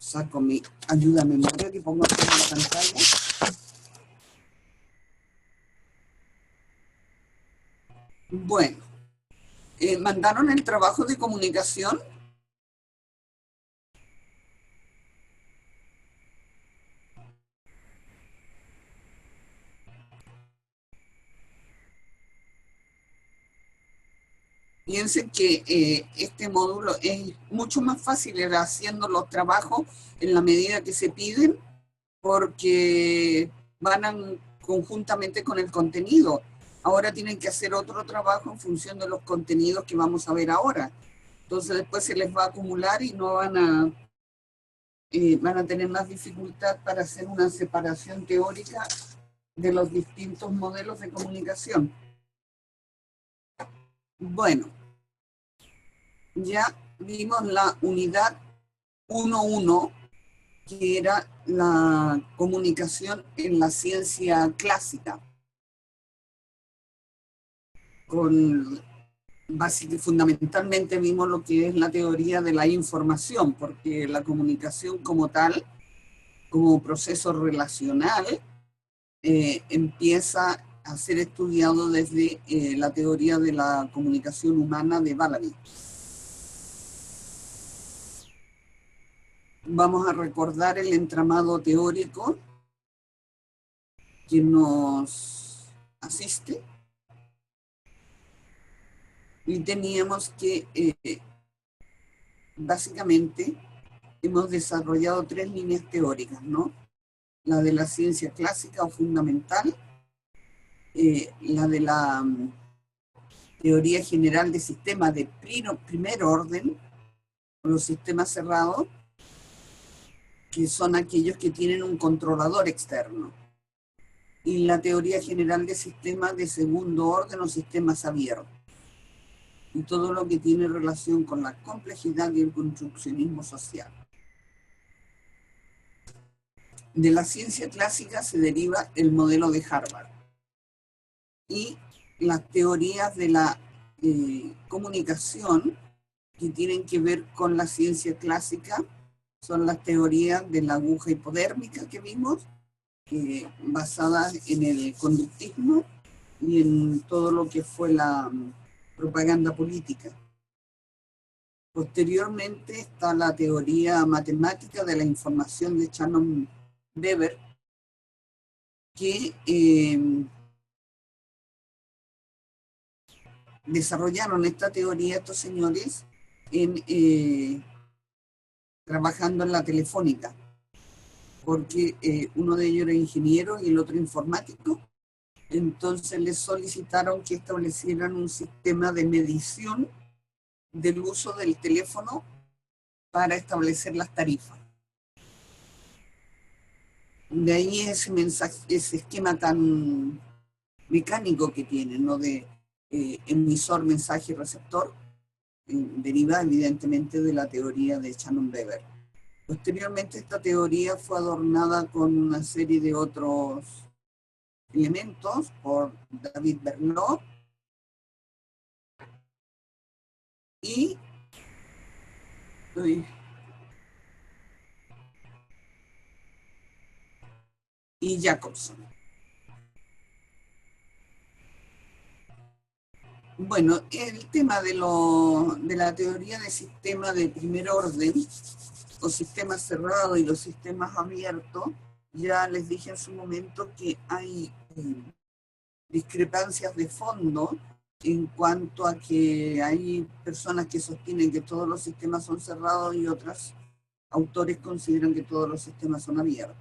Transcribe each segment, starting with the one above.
saco mi ayuda a memoria que pongo aquí en la pantalla. Bueno, mandaron el trabajo de comunicación. Piensen que este módulo es mucho más fácil haciendo los trabajos en la medida que se piden, porque van conjuntamente con el contenido. Ahora tienen que hacer otro trabajo en función de los contenidos que vamos a ver ahora. Entonces después se les va a acumular y no van a tener más dificultad para hacer una separación teórica de los distintos modelos de comunicación. Bueno, ya vimos la unidad 1.1, que era la comunicación en la ciencia clásica, fundamentalmente vimos lo que es la teoría de la información, porque la comunicación como tal, como proceso relacional, empieza a ser estudiado desde la teoría de la comunicación humana de Vallary. Vamos a recordar el entramado teórico que nos asiste. Y teníamos que, básicamente, hemos desarrollado 3 líneas teóricas, ¿no? La de la ciencia clásica o fundamental, la de la teoría general de sistemas de primer orden, los sistemas cerrados, que son aquellos que tienen un controlador externo, y la teoría general de sistemas de segundo orden o sistemas abiertos, y todo lo que tiene relación con la complejidad y el construccionismo social. De la ciencia clásica se deriva el modelo de Harvard, y las teorías de la comunicación que tienen que ver con la ciencia clásica son las teorías de la aguja hipodérmica que vimos, basadas en el conductismo y en todo lo que fue la propaganda política. Posteriormente está la teoría matemática de la información de Shannon-Weber, que desarrollaron esta teoría estos señores trabajando en la telefónica, porque uno de ellos era ingeniero y el otro informático. Entonces les solicitaron que establecieran un sistema de medición del uso del teléfono para establecer las tarifas. De ahí ese esquema tan mecánico que tienen, ¿no? De emisor, mensaje y receptor, deriva evidentemente de la teoría de Shannon-Weber. Posteriormente esta teoría fue adornada con una serie de otros elementos por David Bernoulli y Jacobson. Bueno, el tema de la teoría de sistemas de primer orden, los sistemas cerrados y los sistemas abiertos, ya les dije en su momento que hay discrepancias de fondo en cuanto a que hay personas que sostienen que todos los sistemas son cerrados y otros autores consideran que todos los sistemas son abiertos.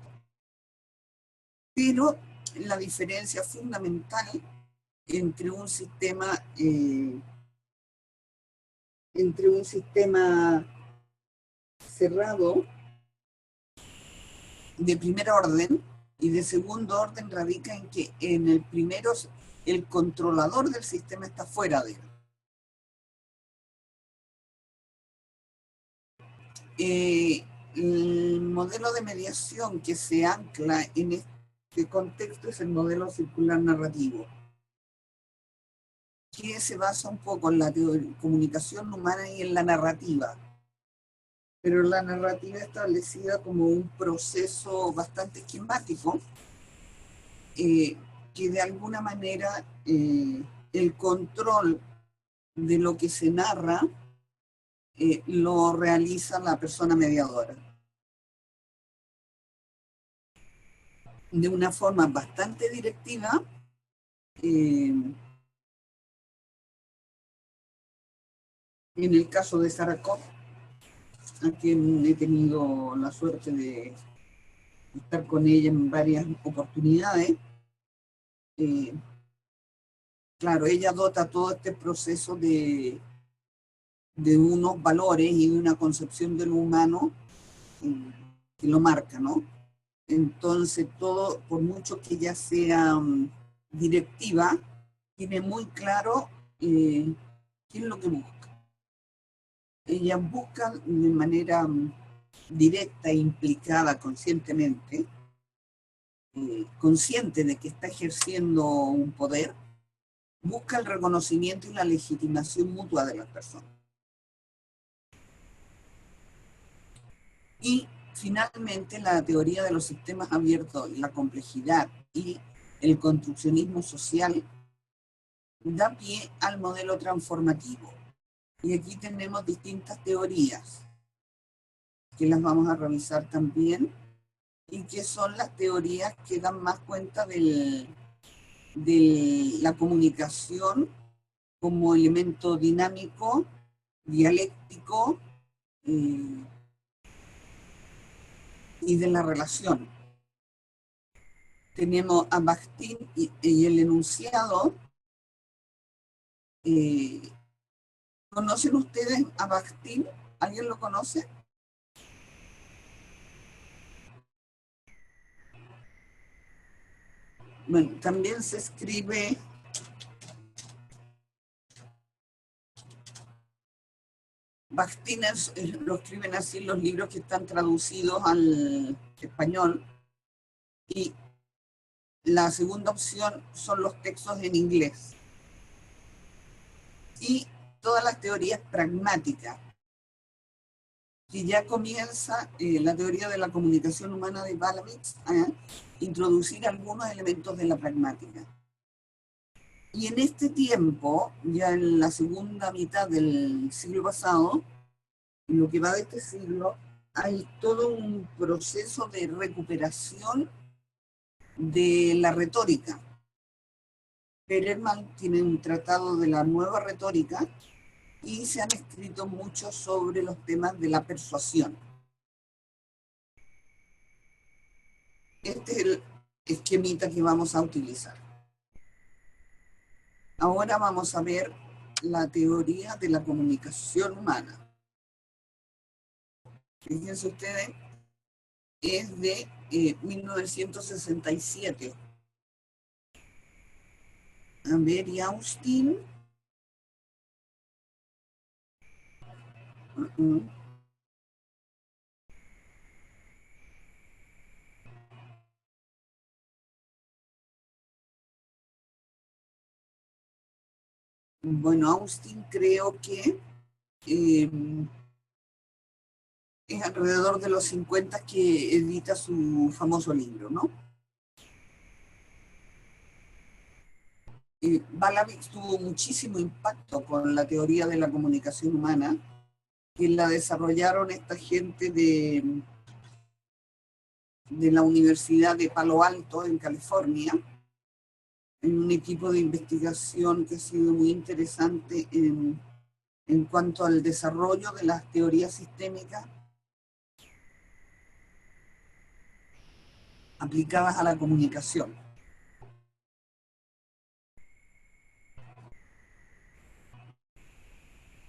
Pero la diferencia fundamental entre un sistema cerrado de primer orden y de segundo orden radica en que en el primero el controlador del sistema está fuera de él. El modelo de mediación que se ancla en este contexto es el modelo circular narrativo, que se basa un poco en la comunicación humana y en la narrativa. pero la narrativa establecida como un proceso bastante esquemático, que de alguna manera el control de lo que se narra lo realiza la persona mediadora. De una forma bastante directiva, en el caso de Sarakov, a quien he tenido la suerte de estar con ella en varias oportunidades, claro, ella dota todo este proceso de unos valores y de una concepción de lo humano que lo marca, ¿no? Entonces todo, por mucho que ella sea directiva, tiene muy claro qué es lo que busca. Ella busca de manera directa e implicada conscientemente, consciente de que está ejerciendo un poder, busca el reconocimiento y la legitimación mutua de las personas. Y finalmente la teoría de los sistemas abiertos, la complejidad y el construccionismo social da pie al modelo transformativo. Y aquí tenemos distintas teorías que las vamos a revisar también y que son las teorías que dan más cuenta de la comunicación como elemento dinámico, dialéctico y de la relación. Tenemos a Bakhtin y el enunciado. ¿Conocen ustedes a Bakhtin? ¿Alguien lo conoce? Bueno, también se escribe Bakhtin, lo escriben así los libros que están traducidos al español, y la segunda opción son los textos en inglés. Y todas las teorías pragmáticas, que ya comienza la teoría de la comunicación humana de Balavitz a introducir algunos elementos de la pragmática. Y en este tiempo, ya en la segunda mitad del siglo pasado, en lo que va de este siglo, hay todo un proceso de recuperación de la retórica. Perelman tiene un tratado de la nueva retórica y se han escrito mucho sobre los temas de la persuasión. Este es el esquemita que vamos a utilizar. Ahora vamos a ver la teoría de la comunicación humana. Fíjense ustedes, es de 1967. A ver, y Austin. Bueno, Austin creo que es alrededor de los 50 que edita su famoso libro, ¿no? Balavitz tuvo muchísimo impacto con la teoría de la comunicación humana, que la desarrollaron esta gente de la Universidad de Palo Alto, en California, en un equipo de investigación que ha sido muy interesante en cuanto al desarrollo de las teorías sistémicas aplicadas a la comunicación.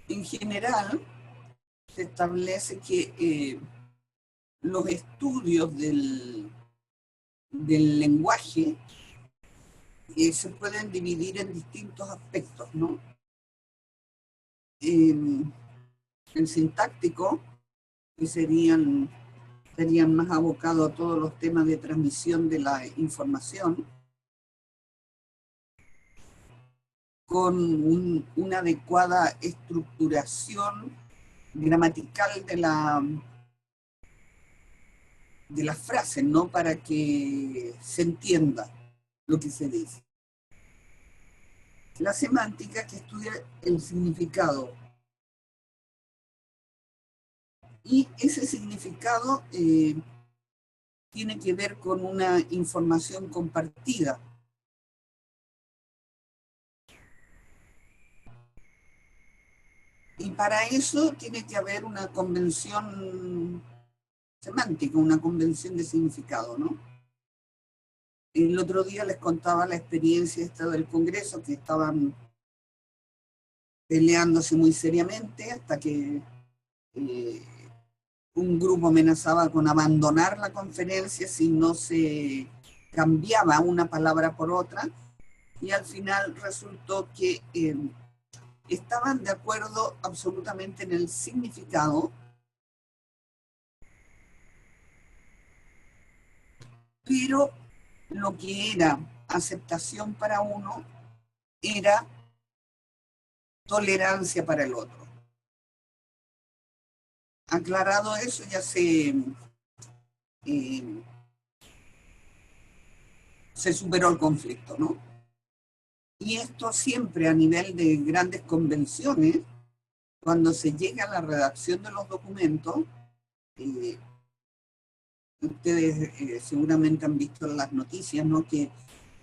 En general, se establece que los estudios del lenguaje se pueden dividir en distintos aspectos, ¿no? El sintáctico, que estarían más abocados a todos los temas de transmisión de la información, con una adecuada estructuración gramatical de las frases, ¿no? Para que se entienda lo que se dice. La semántica, que estudia el significado. Y ese significado tiene que ver con una información compartida. Y para eso tiene que haber una convención semántica, una convención de significado, ¿no? El otro día les contaba la experiencia esta del Congreso, que estaban peleándose muy seriamente hasta que un grupo amenazaba con abandonar la conferencia si no se cambiaba una palabra por otra, y al final resultó que estaban de acuerdo absolutamente en el significado, pero lo que era aceptación para uno era tolerancia para el otro. Aclarado eso, ya se superó el conflicto, ¿no? Y esto siempre a nivel de grandes convenciones, cuando se llega a la redacción de los documentos, ustedes seguramente han visto en las noticias, ¿no? Que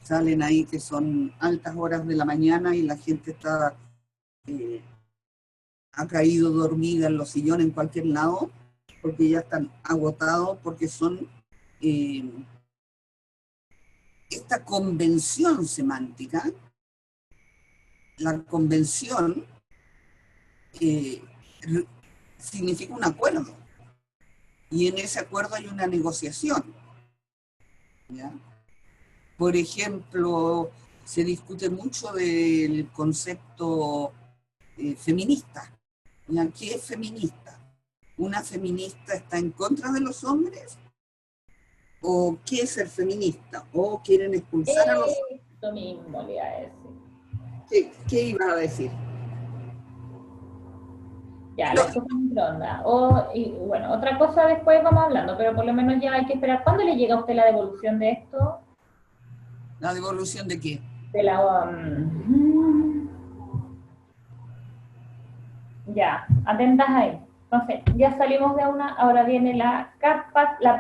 salen ahí que son altas horas de la mañana y la gente está ha caído dormida en los sillones en cualquier lado, porque ya están agotados, porque son esta convención semántica, la convención significa un acuerdo, y en ese acuerdo hay una negociación, ¿ya? Por ejemplo, se discute mucho del concepto feminista. ¿Ya? ¿Qué es feminista? ¿Una feminista está en contra de los hombres? ¿O qué es ser feminista? ¿O quieren expulsar a los hombres? Esto mismo le iba a decir. ¿Qué iba a decir? Ya, la estufa en microondas. Y bueno, otra cosa después vamos hablando, pero por lo menos ya hay que esperar. ¿Cuándo le llega a usted la devolución de esto? ¿La devolución de qué? De la... ya, atentas ahí. Entonces, ya salimos de una, ahora viene la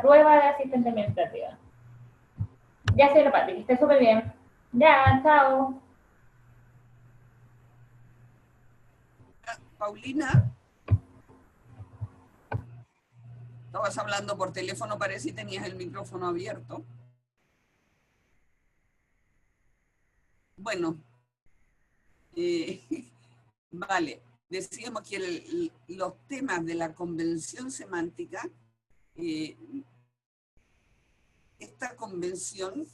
prueba de asistente administrativa. Ya se lo Pati, que esté súper bien. Ya, chao. Paulina, estabas hablando por teléfono, parece, y tenías el micrófono abierto. Bueno, vale. Decíamos que los temas de la convención semántica, esta convención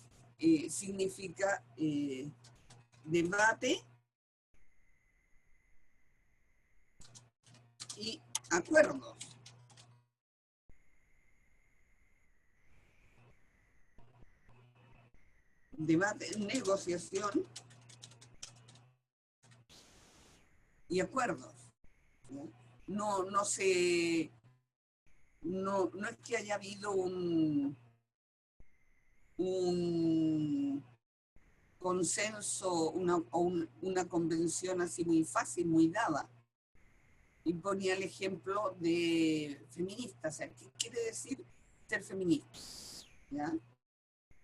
significa debate y acuerdos. Debate, negociación y acuerdos. No es que haya habido un consenso, una convención así muy fácil, muy dada. Y ponía el ejemplo de feminista. O sea, ¿qué quiere decir ser feminista? ¿Ya?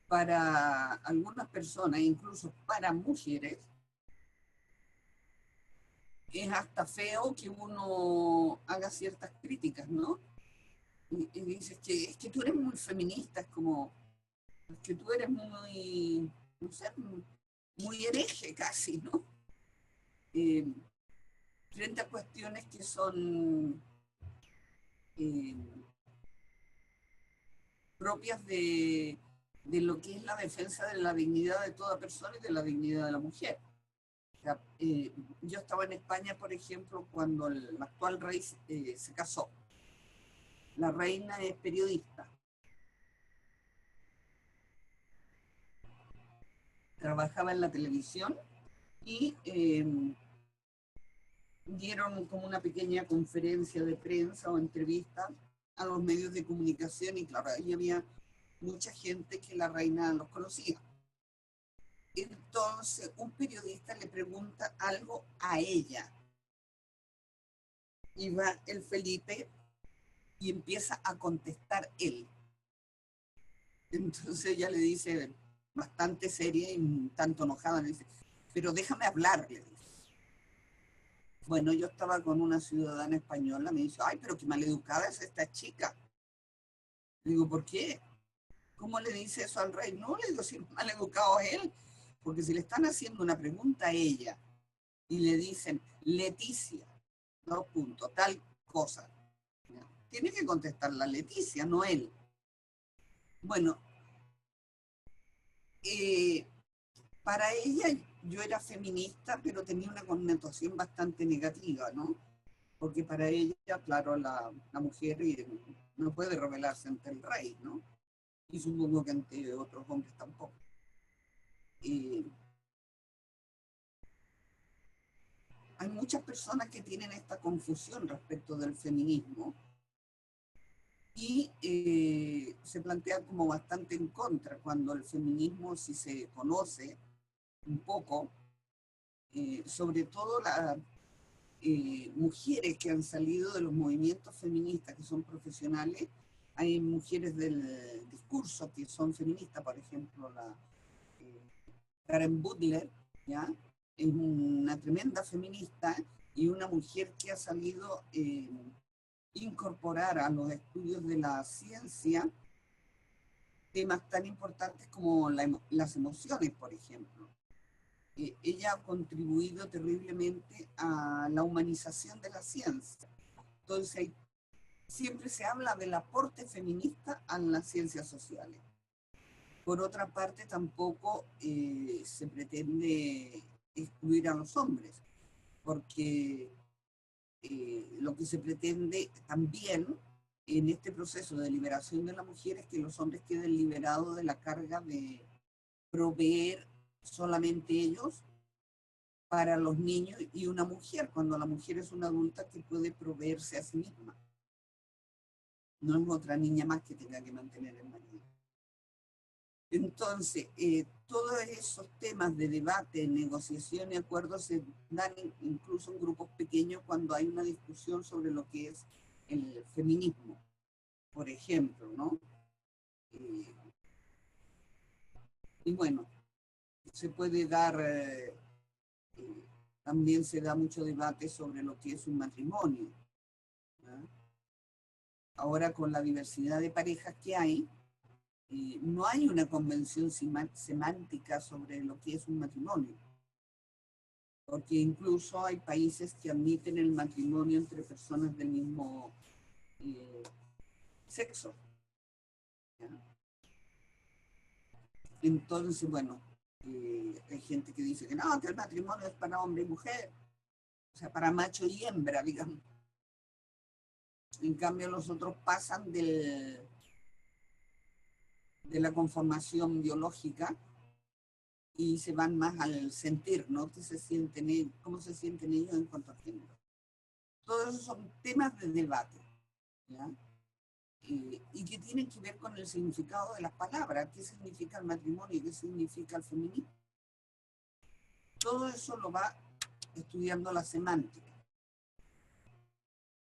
Para algunas personas, incluso para mujeres, es hasta feo que uno haga ciertas críticas, ¿no? Y dices que es que tú eres muy feminista, es como que tú eres muy, no sé, muy hereje casi, ¿no? Frente a cuestiones que son eh, propias de lo que es la defensa de la dignidad de toda persona y de la dignidad de la mujer. O sea, yo estaba en España, por ejemplo, cuando el actual rey se casó. La reina es periodista. Trabajaba en la televisión y dieron como una pequeña conferencia de prensa o entrevista a los medios de comunicación y claro, ahí había mucha gente que la reina los conocía. Entonces, un periodista le pregunta algo a ella. Y va el Felipe y empieza a contestar él. Entonces ella le dice, bastante seria y un tanto enojada, le dice, pero déjame hablar, le dice. Bueno, yo estaba con una ciudadana española, me dice, ay, pero qué maleducada es esta chica. Le digo, ¿por qué? ¿Cómo le dice eso al rey? No, le digo, si maleducado es él, porque si le están haciendo una pregunta a ella y le dicen, Leticia, dos puntos, tal cosa, tiene que contestar la Leticia, no él. Bueno, para ella yo era feminista, pero tenía una connotación bastante negativa, ¿no? Porque para ella, claro, la mujer no puede rebelarse ante el rey, ¿no? Y supongo que ante otros hombres tampoco. Hay muchas personas que tienen esta confusión respecto del feminismo y se plantea como bastante en contra cuando el feminismo, si se conoce un poco, sobre todo las mujeres que han salido de los movimientos feministas, que son profesionales, hay mujeres del discurso que son feministas, por ejemplo, la Karen Butler, ¿ya? Es una tremenda feminista y una mujer que ha salido incorporar a los estudios de la ciencia temas tan importantes como las emociones, por ejemplo. Ella ha contribuido terriblemente a la humanización de la ciencia. Entonces, siempre se habla del aporte feminista a las ciencias sociales. Por otra parte, tampoco se pretende excluir a los hombres, porque lo que se pretende también en este proceso de liberación de la mujer es que los hombres queden liberados de la carga de proveer solamente ellos para los niños y una mujer, cuando la mujer es una adulta que puede proveerse a sí misma. No es otra niña más que tenga que mantener el marido. Entonces, todos esos temas de debate, negociación y acuerdos se dan incluso en grupos pequeños cuando hay una discusión sobre lo que es el feminismo, por ejemplo, ¿no? Y bueno, se puede dar, también se da mucho debate sobre lo que es un matrimonio, ¿no? Ahora con la diversidad de parejas que hay, no hay una convención semántica sobre lo que es un matrimonio, porque incluso hay países que admiten el matrimonio entre personas del mismo sexo, ¿ya? Entonces, bueno, hay gente que dice que no, que el matrimonio es para hombre y mujer, o sea, para macho y hembra, digamos. En cambio, los otros pasan de la conformación biológica y se van más al sentir, ¿no? ¿Cómo se sienten ellos en cuanto a género? Todos esos son temas de debate, ¿ya? Y que tienen que ver con el significado de las palabras, qué significa el matrimonio y qué significa el feminismo. Todo eso lo va estudiando la semántica.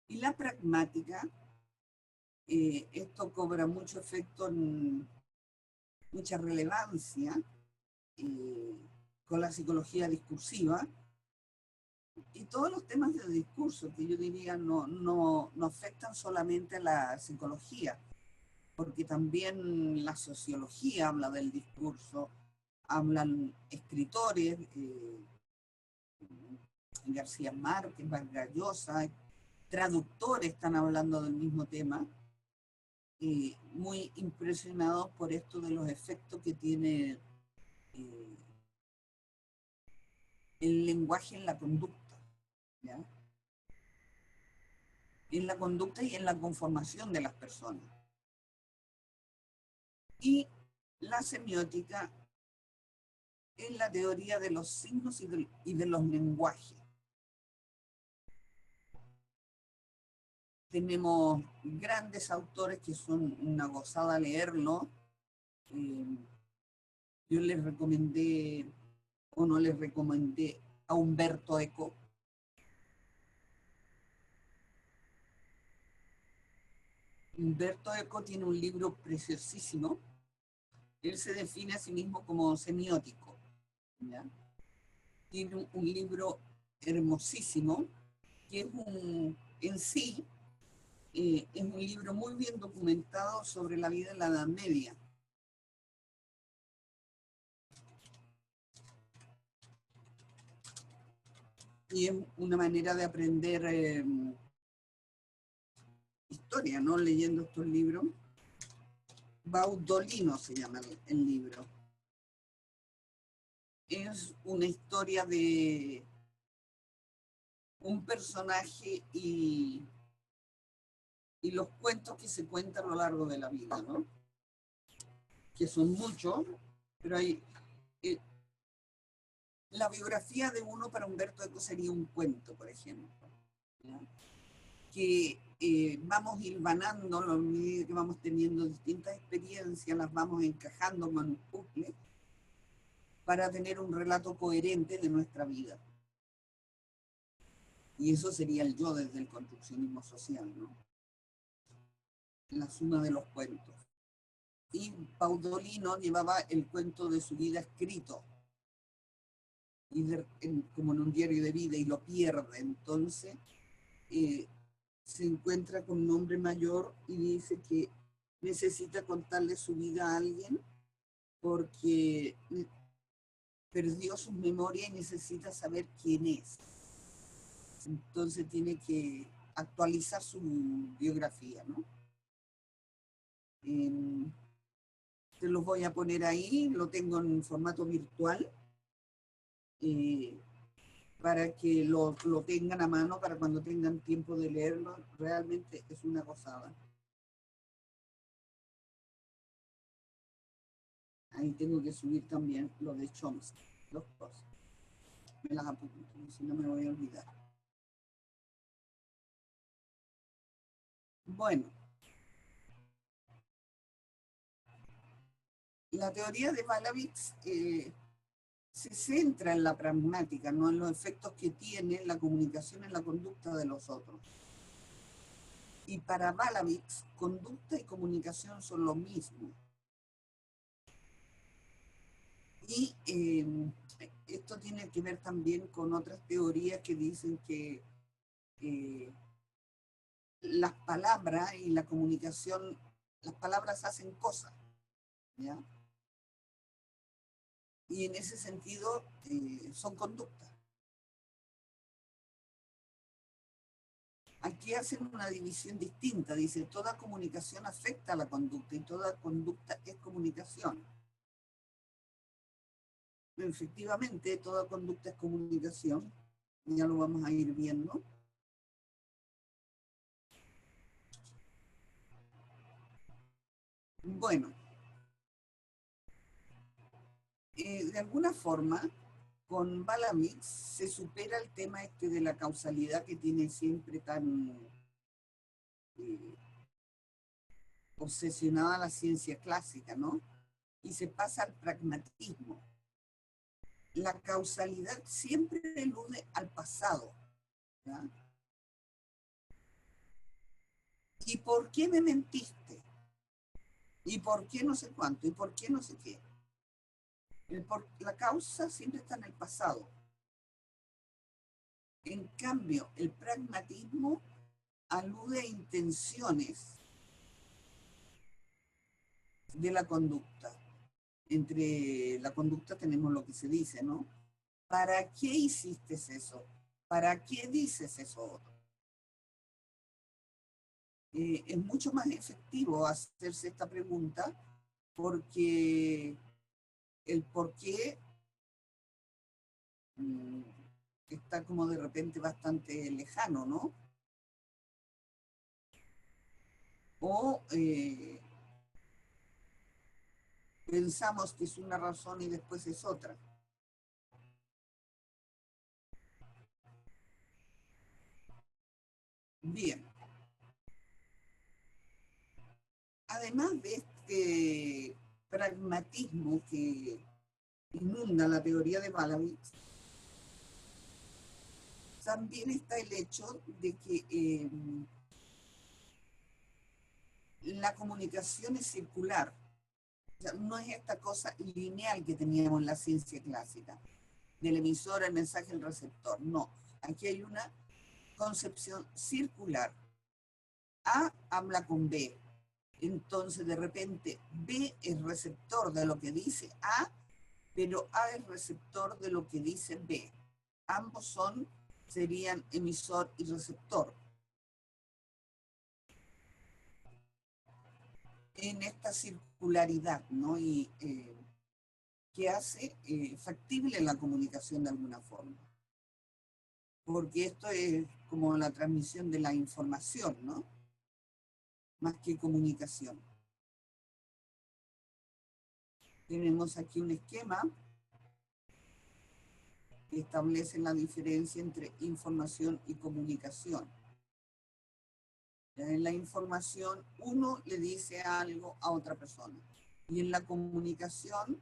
Y la pragmática, esto cobra mucho efecto, mucha relevancia con la psicología discursiva y todos los temas del discurso, que yo diría no afectan solamente a la psicología, porque también la sociología habla del discurso, hablan escritores, García Márquez, Vargas Llosa, traductores están hablando del mismo tema, muy impresionados por esto de los efectos que tiene el lenguaje en la conducta, ¿ya? En la conducta y en la conformación de las personas. Y la semiótica es la teoría de los signos y de los lenguajes. tenemos grandes autores que son una gozada leerlo. Yo les recomendé, o no les recomendé, a Umberto Eco. Umberto Eco tiene un libro preciosísimo. Él se define a sí mismo como semiótico, ¿ya? Tiene un libro hermosísimo, que es en sí, es un libro muy bien documentado sobre la vida en la Edad Media. Y es una manera de aprender historia, ¿no? Leyendo estos libros. Baudolino se llama el libro. Es una historia de un personaje y los cuentos que se cuentan a lo largo de la vida, ¿no? Que son muchos, pero hay... la biografía de uno para Umberto Eco sería un cuento, por ejemplo, ¿ya? Que vamos hilvanando, a medida que vamos teniendo distintas experiencias, las vamos encajando con un puzzle para tener un relato coherente de nuestra vida. Y eso sería el yo desde el construccionismo social, ¿no? La suma de los cuentos. Y Baudolino llevaba el cuento de su vida escrito, y como en un diario de vida, y lo pierde. Entonces se encuentra con un hombre mayor y dice que necesita contarle su vida a alguien porque perdió su memoria y necesita saber quién es. Entonces tiene que actualizar su biografía, ¿no? Se los voy a poner ahí, lo tengo en formato virtual, para que lo tengan a mano, para cuando tengan tiempo de leerlo. Realmente es una gozada. Ahí tengo que subir también lo de Chomsky, dos cosas. Me las apunto, si no me voy a olvidar. Bueno, la teoría de Balavix se centra en la pragmática, no en los efectos que tiene la comunicación en la conducta de los otros. Y para Balavix, conducta y comunicación son lo mismo. Y esto tiene que ver también con otras teorías que dicen que las palabras y la comunicación, las palabras hacen cosas, ¿ya? Y en ese sentido son conductas. Aquí hacen una división distinta, dice, toda comunicación afecta a la conducta y toda conducta es comunicación. Efectivamente, toda conducta es comunicación, ya lo vamos a ir viendo. Bueno, de alguna forma, con Balamix se supera el tema este de la causalidad que tiene siempre tan obsesionada la ciencia clásica, ¿no? Y se pasa al pragmatismo. La causalidad siempre elude al pasado, ¿ya? ¿Y por qué me mentiste? ¿Y por qué no sé cuánto? ¿Y por qué no sé qué? La causa siempre está en el pasado. En cambio, el pragmatismo alude a intenciones de la conducta. Entre la conducta tenemos lo que se dice, ¿no? ¿Para qué hiciste eso? ¿Para qué dices eso otro? Es mucho más efectivo hacerse esta pregunta porque el por qué está como de repente bastante lejano, ¿no? O pensamos que es una razón y después es otra. Bien. además de este pragmatismo que inunda la teoría de Malavich, también está el hecho de que la comunicación es circular. O sea, no es esta cosa lineal que teníamos en la ciencia clásica, del emisor, el mensaje, el receptor. No, aquí hay una concepción circular. A habla con B. Entonces, de repente, B es receptor de lo que dice A, pero A es receptor de lo que dice B. Ambos serían emisor y receptor. En esta circularidad, ¿no? Y que hace factible la comunicación de alguna forma. Porque esto es como la transmisión de la información, ¿no? Más que comunicación. Tenemos aquí un esquema que establece la diferencia entre información y comunicación. En la información, uno le dice algo a otra persona. Y en la comunicación,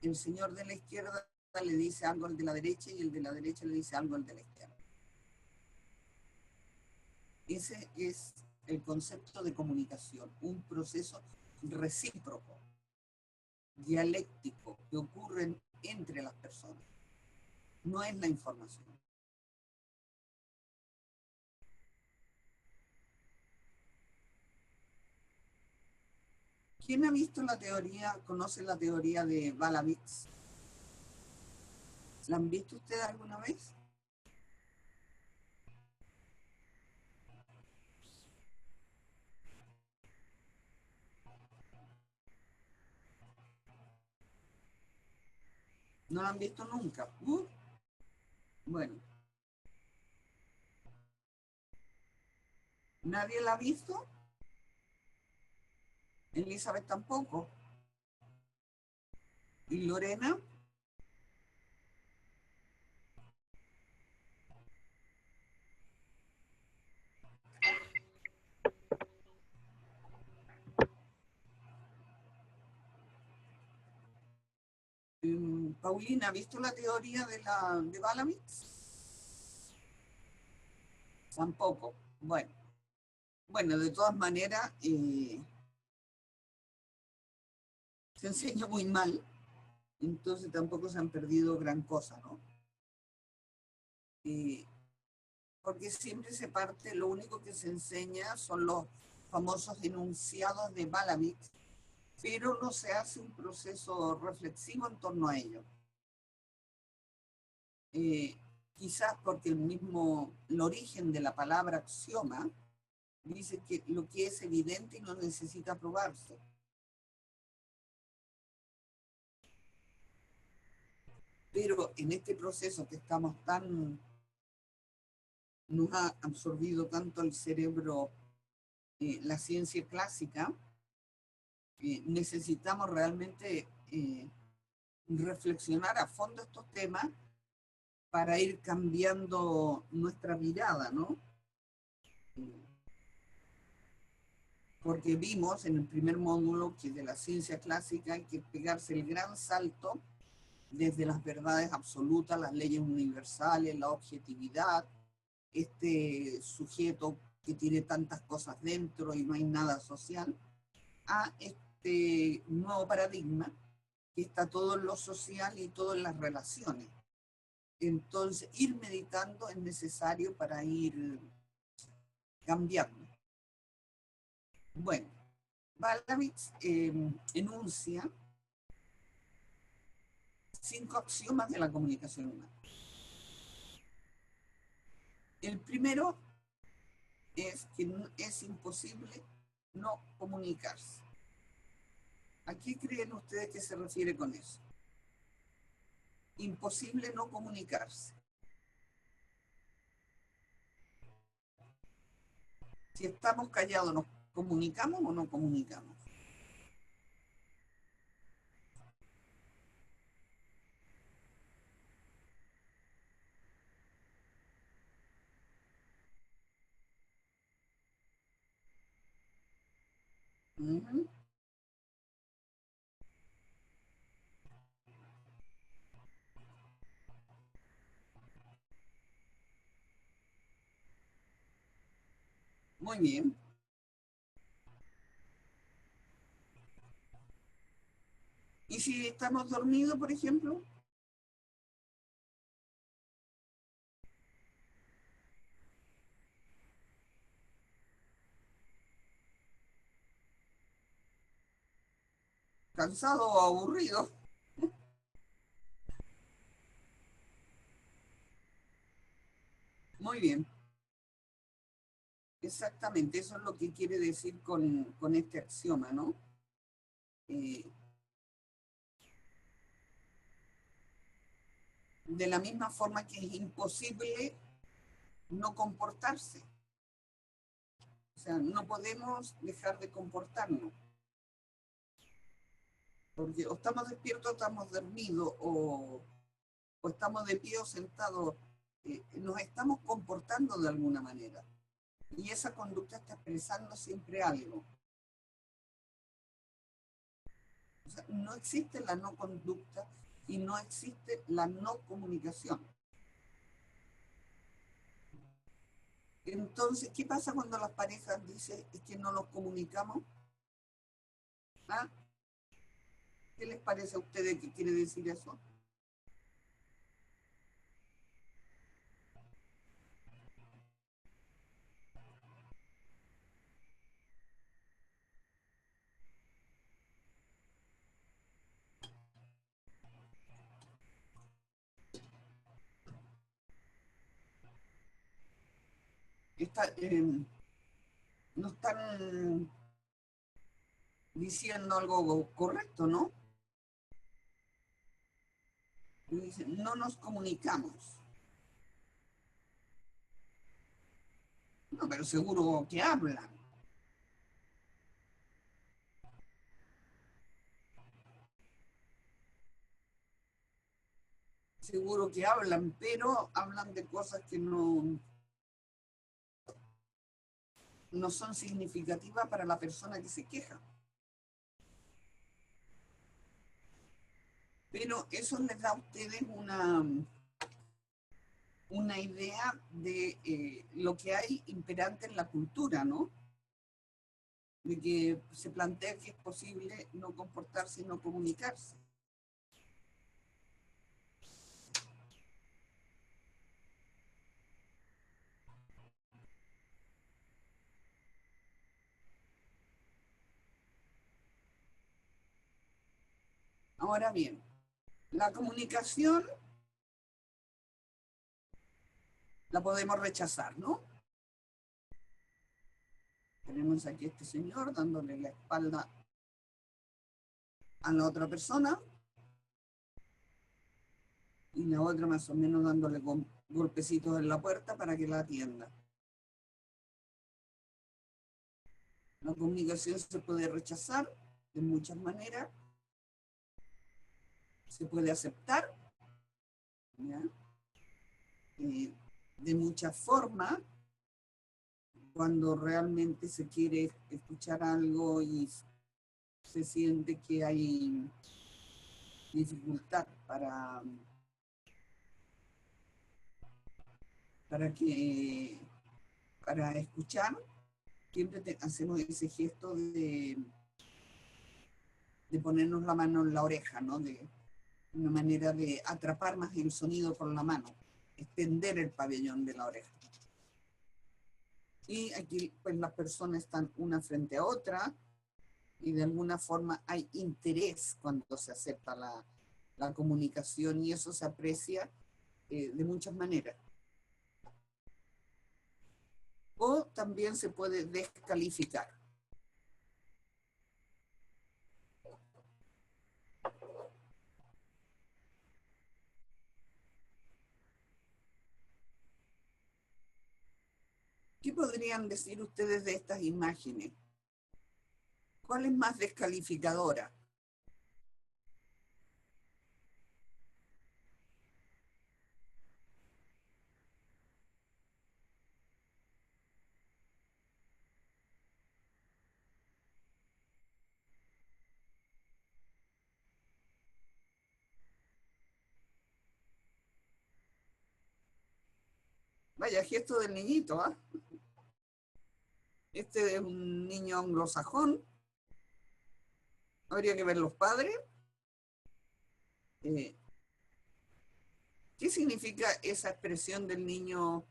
el señor de la izquierda le dice algo al de la derecha y el de la derecha le dice algo al de la izquierda. Ese es el concepto de comunicación, un proceso recíproco, dialéctico, que ocurre entre las personas. No es la información. ¿Quién ha visto la teoría, conoce la teoría de Malavich? ¿La han visto ustedes alguna vez? ¿No la han visto nunca? Bueno. ¿Nadie la ha visto? Elizabeth tampoco. ¿Y Lorena? Paulina, ¿ha visto la teoría de Malavich? Tampoco. Bueno, de todas maneras, se enseña muy mal, entonces tampoco se han perdido gran cosa, ¿no? Porque siempre se parte, lo único que se enseña son los famosos enunciados de Malavich, pero no se hace un proceso reflexivo en torno a ello. Quizás porque el origen de la palabra axioma dice que lo que es evidente y no necesita probarse. Pero en este proceso que estamos nos ha absorbido tanto el cerebro la ciencia clásica, necesitamos realmente reflexionar a fondo estos temas para ir cambiando nuestra mirada, ¿no? Porque vimos en el primer módulo que de la ciencia clásica hay que pegarse el gran salto desde las verdades absolutas, las leyes universales, la objetividad, este sujeto que tiene tantas cosas dentro y no hay nada social, a este nuevo paradigma que está todo en lo social y todo en las relaciones. Entonces, ir meditando es necesario para ir cambiando. Bueno, Malavich enuncia 5 axiomas de la comunicación humana. El primero es que es imposible no comunicarse. ¿A qué creen ustedes que se refiere con eso? Imposible no comunicarse. Si estamos callados, ¿nos comunicamos o no comunicamos? Ujú. Muy bien. ¿Y si estamos dormidos, por ejemplo? ¿Cansado o aburrido? Muy bien. Exactamente, eso es lo que quiere decir con este axioma, ¿no? Eh, de la misma forma que es imposible no comportarse. O sea, no podemos dejar de comportarnos, porque o estamos despiertos o estamos dormidos, o estamos de pie o sentados, nos estamos comportando de alguna manera. Y esa conducta está expresando siempre algo. O sea, no existe la no conducta y no existe la no comunicación. Entonces, ¿qué pasa cuando las parejas dicen es que no nos comunicamos? ¿Ah? ¿Qué les parece a ustedes que quiere decir eso? Está, no están diciendo algo correcto, ¿no? Dicen, no nos comunicamos. No, pero seguro que hablan. Seguro que hablan, pero hablan de cosas que no son significativas para la persona que se queja. Pero eso les da a ustedes una idea de lo que hay imperante en la cultura, ¿no? De que se plantea que es posible no comportarse y no comunicarse. Ahora bien, la comunicación la podemos rechazar, ¿no? Tenemos aquí a este señor dándole la espalda a la otra persona y la otra más o menos dándole golpecitos en la puerta para que la atienda. La comunicación se puede rechazar de muchas maneras, se puede aceptar, ¿ya? De muchas formas, cuando realmente se quiere escuchar algo y se siente que hay dificultad para que para escuchar, siempre hacemos ese gesto de ponernos la mano en la oreja, ¿no? De una manera de atrapar más el sonido con la mano, extender el pabellón de la oreja. Y aquí pues las personas están una frente a otra y de alguna forma hay interés cuando se acepta la comunicación y eso se aprecia de muchas maneras. O también se puede descalificar. ¿Qué podrían decir ustedes de estas imágenes? ¿Cuál es más descalificadora? Vaya gesto del niñito, ¿ah? Este es un niño anglosajón. Habría que ver los padres. Eh, ¿Qué significa esa expresión del niño?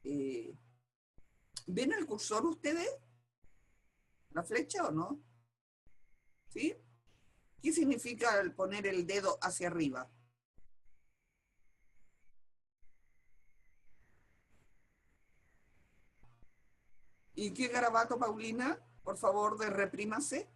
¿Ven el cursor ustedes? ¿La flecha o no? ¿Sí? ¿Qué significa el poner el dedo hacia arriba? ¿Y qué garabato, Paulina? Por favor, reprímase.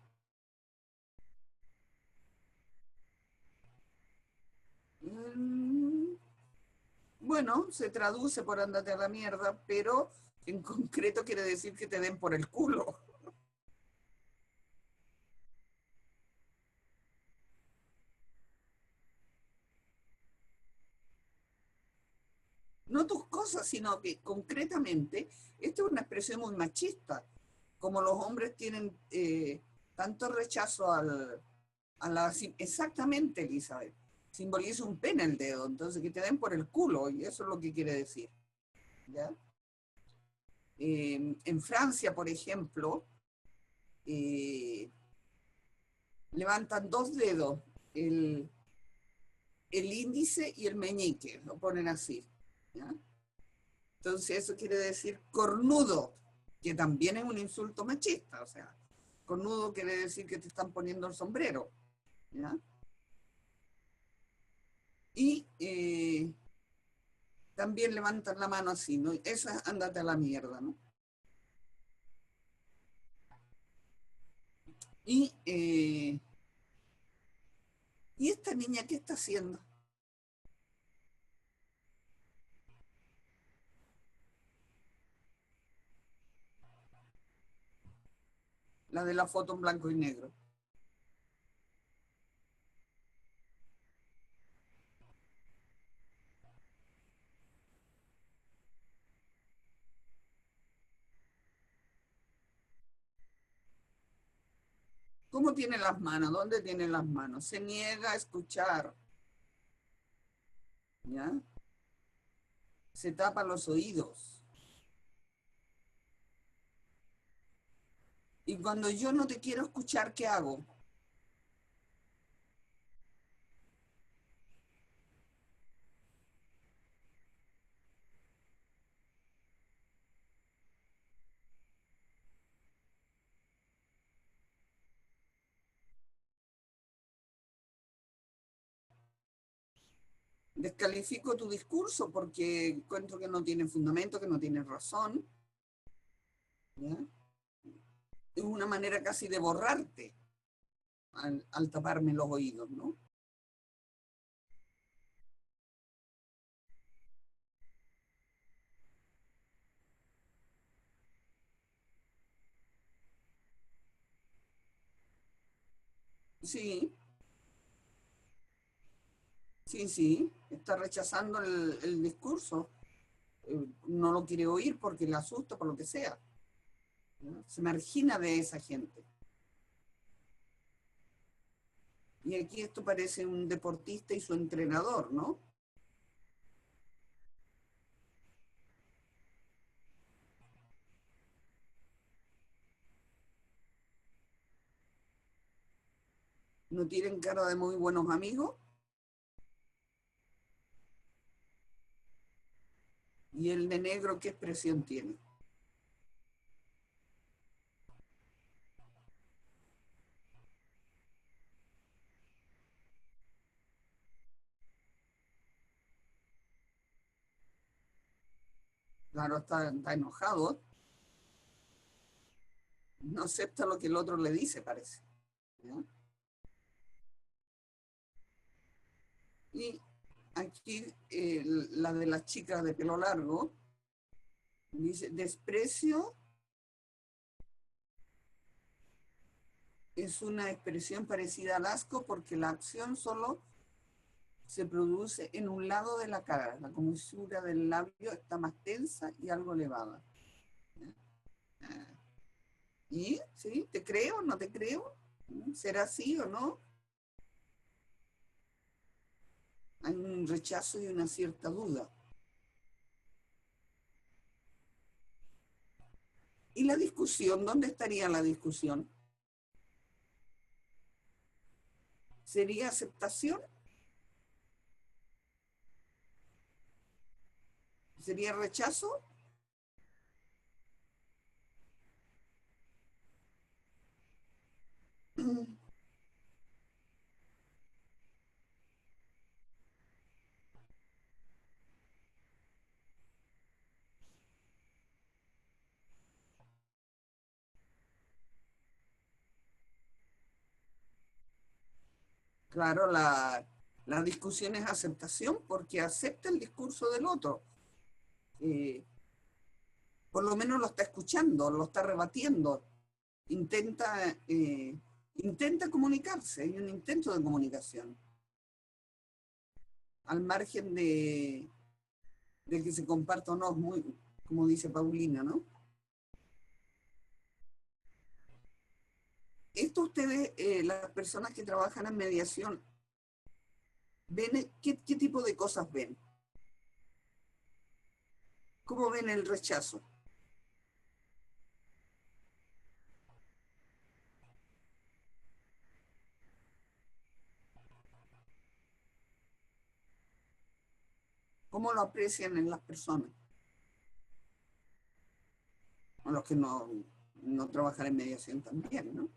Bueno, se traduce por ándate a la mierda, pero en concreto quiere decir que te den por el culo. No tus cosas, sino que concretamente, esta es una expresión muy machista. Como los hombres tienen tanto rechazo a la... Exactamente, Elizabeth. Simboliza un pene el dedo, entonces que te den por el culo, y eso es lo que quiere decir. ¿Ya? En Francia, por ejemplo, eh, levantan dos dedos, el, el índice y el meñique, lo ponen así. ¿Ya? Entonces eso quiere decir cornudo, que también es un insulto machista, o sea, cornudo quiere decir que te están poniendo el sombrero. ¿Ya? Y también levantan la mano así, ¿no? Esa ándate a la mierda, ¿no? ¿Y esta niña qué está haciendo? La de la foto en blanco y negro. ¿Cómo tiene las manos? ¿Dónde tiene las manos? Se niega a escuchar, ¿ya? Se tapa los oídos. Y cuando yo no te quiero escuchar, ¿qué hago? Descalifico tu discurso porque encuentro que no tiene fundamento, que no tiene razón. ¿Ya? Es una manera casi de borrarte al taparme los oídos, ¿no? Sí, sí, sí, está rechazando el discurso. No lo quiere oír porque le asusta, por lo que sea. ¿No? Se margina de esa gente. Y aquí esto parece un deportista y su entrenador, ¿no? No tienen cara de muy buenos amigos. Y el de negro, ¿qué expresión tiene? Claro, está enojado. No acepta lo que el otro le dice, parece. ¿Ya? Y aquí la de las chicas de pelo largo dice, desprecio es una expresión parecida al asco porque la acción solo se produce en un lado de la cara. La comisura del labio está más tensa y algo elevada. ¿Y? ¿Sí? ¿Te creo? ¿No te creo? ¿Será así o no? Hay un rechazo y una cierta duda. ¿Y la discusión? ¿Dónde estaría la discusión? ¿Sería aceptación? ¿Sería rechazo? Claro, la discusión es aceptación porque acepta el discurso del otro. Eh, por lo menos lo está escuchando, lo está rebatiendo. Intenta, intenta comunicarse, hay un intento de comunicación. Al margen de que se comparta o no, muy, como dice Paulina, ¿no? Esto ustedes, las personas que trabajan en mediación, ¿ven qué tipo de cosas ven? ¿Cómo ven el rechazo? ¿Cómo lo aprecian en las personas? O los que no trabajan en mediación también, ¿no?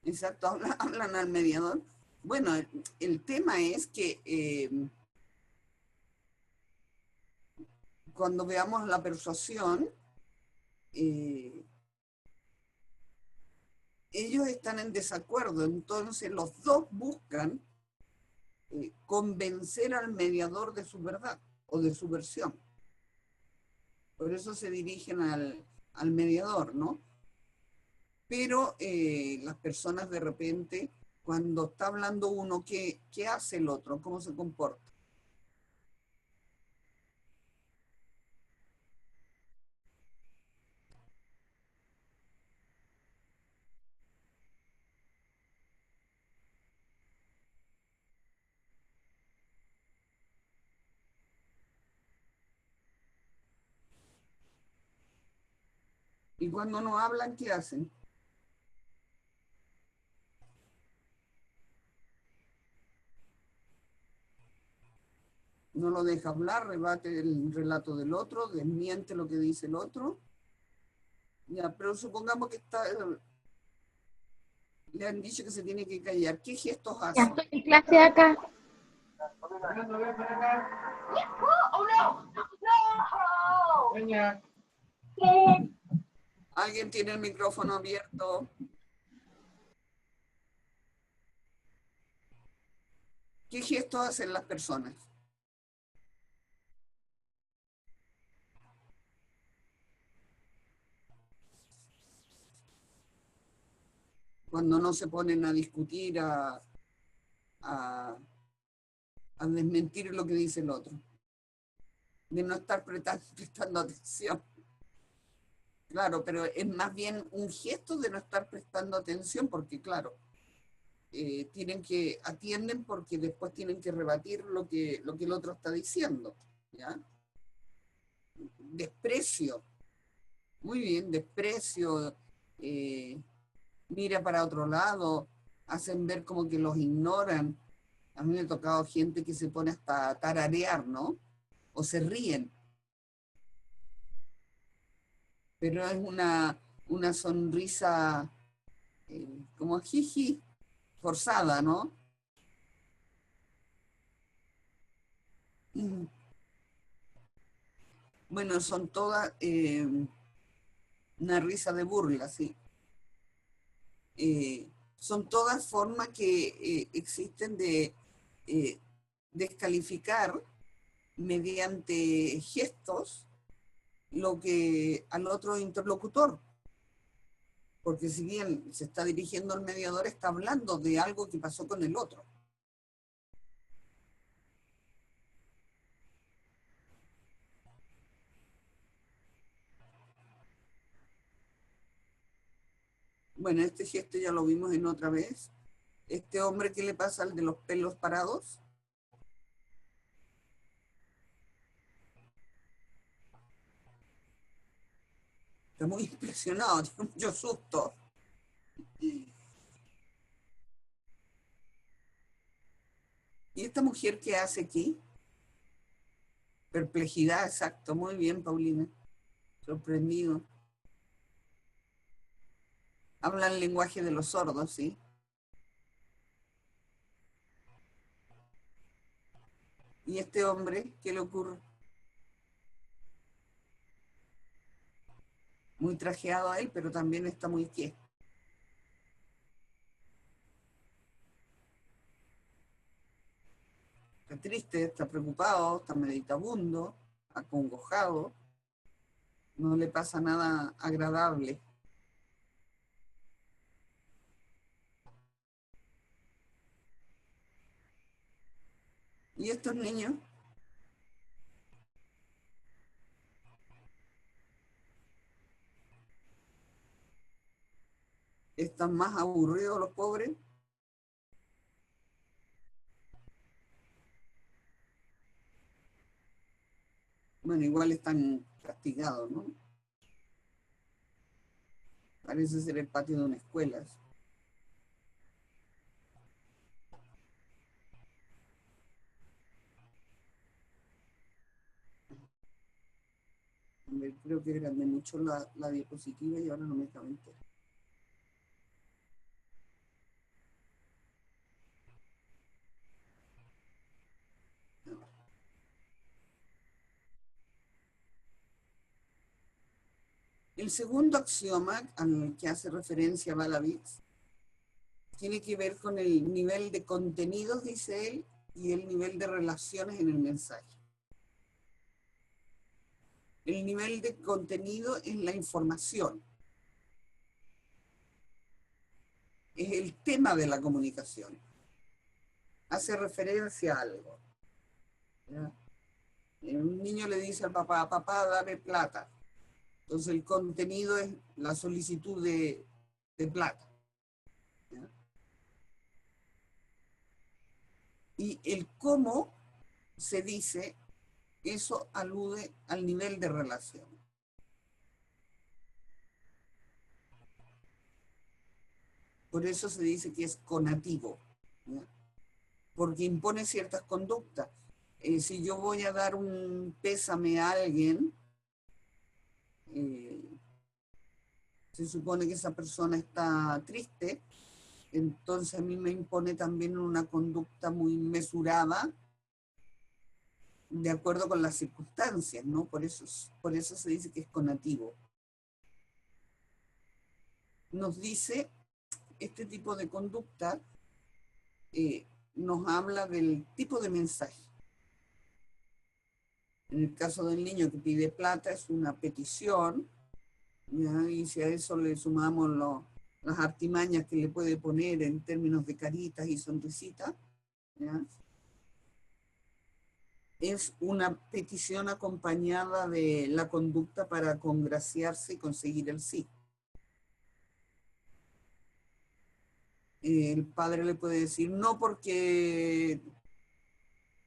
Exacto, hablan al mediador. Bueno, el tema es que cuando veamos la persuasión, eh, ellos están en desacuerdo, entonces los dos buscan convencer al mediador de su verdad o de su versión. Por eso se dirigen al mediador, ¿no? Pero las personas de repente, cuando está hablando uno, ¿qué hace el otro? ¿Cómo se comporta? Y cuando no hablan, ¿qué hacen? No lo deja hablar, rebate el relato del otro, desmiente lo que dice el otro. Ya, pero supongamos que le han dicho que se tiene que callar. ¿Qué gestos Ya hace? estoy en clase acá. ¿Alguien tiene el micrófono abierto? ¿Qué gestos hacen las personas? Cuando no se ponen a discutir, a, a desmentir lo que dice el otro. De no estar prestando atención. Claro, pero es más bien un gesto de no estar prestando atención porque, claro, atienden porque después tienen que rebatir lo que el otro está diciendo, ¿ya? Desprecio, muy bien, desprecio, mira para otro lado, hacen ver como que los ignoran. A mí me ha tocado gente que se pone hasta a tararear, ¿no? O se ríen, pero es una sonrisa como jiji, forzada, ¿no? Bueno, son todas una risa de burla, sí. Son todas formas que existen de descalificar mediante gestos lo que al otro interlocutor. Porque si bien se está dirigiendo al mediador, está hablando de algo que pasó con el otro. Bueno, este gesto ya lo vimos en otra vez. Este hombre, ¿qué le pasa al de los pelos parados? Está muy impresionado, tiene mucho susto. ¿Y esta mujer qué hace aquí? Perplejidad, exacto. Muy bien, Paulina. Sorprendido. Habla el lenguaje de los sordos, ¿sí? ¿Y este hombre qué le ocurre? Muy trajeado a él, pero también está muy quieto. Está triste, está preocupado, está meditabundo, acongojado. No le pasa nada agradable. ¿Y estos niños? ¿Están más aburridos los pobres? Bueno, igual están castigados, ¿no? Parece ser el patio de una escuela. Creo que grande mucho la diapositiva y ahora no me cabe entera. El segundo axioma al que hace referencia Balavitz tiene que ver con el nivel de contenidos, dice él, y el nivel de relaciones en el mensaje. El nivel de contenido es la información. Es el tema de la comunicación. Hace referencia a algo. ¿Ya? Un niño le dice al papá, papá, dame plata. Entonces el contenido es la solicitud de plata. ¿Ya? Y el cómo se dice, eso alude al nivel de relación. Por eso se dice que es conativo, ¿ya? Porque impone ciertas conductas. Si yo voy a dar un pésame a alguien, se supone que esa persona está triste, entonces a mí me impone también una conducta muy mesurada, de acuerdo con las circunstancias, ¿no? Por eso se dice que es conativo. Nos dice, este tipo de conducta nos habla del tipo de mensaje. En el caso del niño que pide plata es una petición, ¿ya? Y si a eso le sumamos las artimañas que le puede poner en términos de caritas y sonrisitas, ¿ya? Es una petición acompañada de la conducta para congraciarse y conseguir el sí. El padre le puede decir, no porque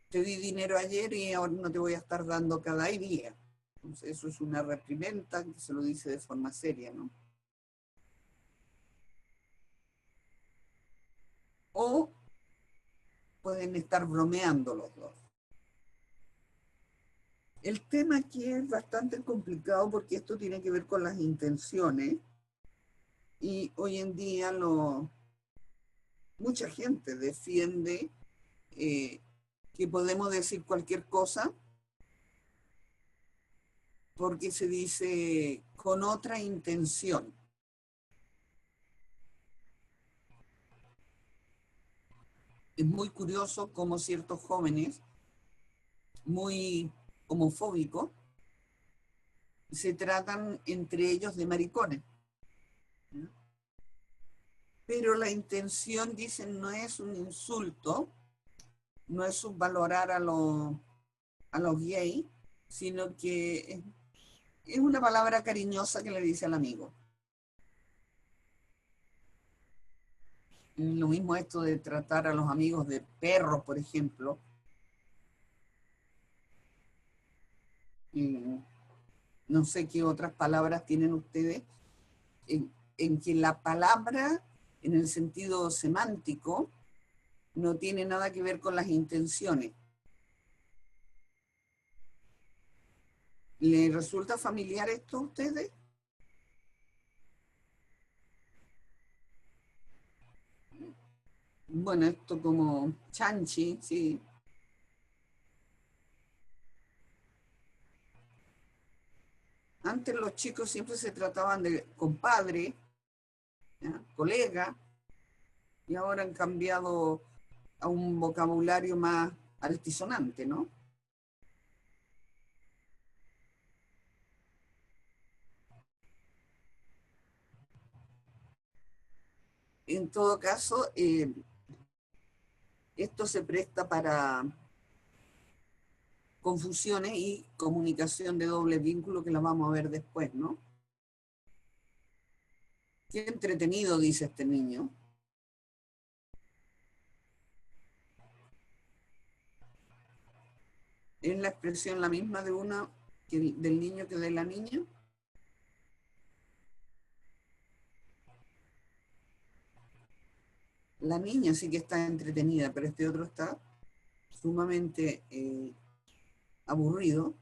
te di dinero ayer y ahora no te voy a estar dando cada día. Entonces eso es una reprimenda que se lo dice de forma seria, ¿no? O pueden estar bromeando los dos. El tema aquí es bastante complicado porque esto tiene que ver con las intenciones y hoy en día mucha gente defiende que podemos decir cualquier cosa porque se dice con otra intención. Es muy curioso cómo ciertos jóvenes muy homofóbicos se tratan entre ellos de maricones. ¿No? Pero la intención, dicen, no es un insulto, no es subvalorar a los gays, sino que es una palabra cariñosa que le dice al amigo. Lo mismo esto de tratar a los amigos de perros, por ejemplo. no sé qué otras palabras tienen ustedes, en que la palabra, en el sentido semántico, no tiene nada que ver con las intenciones. ¿Les resulta familiar esto a ustedes? Bueno, esto como chanchi, sí. Antes los chicos siempre se trataban de compadre, ¿ya? Colega, y ahora han cambiado a un vocabulario más altisonante, ¿no? En todo caso, esto se presta para confusiones y comunicación de doble vínculo que la vamos a ver después, ¿no? Qué entretenido, dice este niño. ¿Es la expresión la misma de una del niño que de la niña? La niña sí que está entretenida, pero este otro está sumamente aburrido.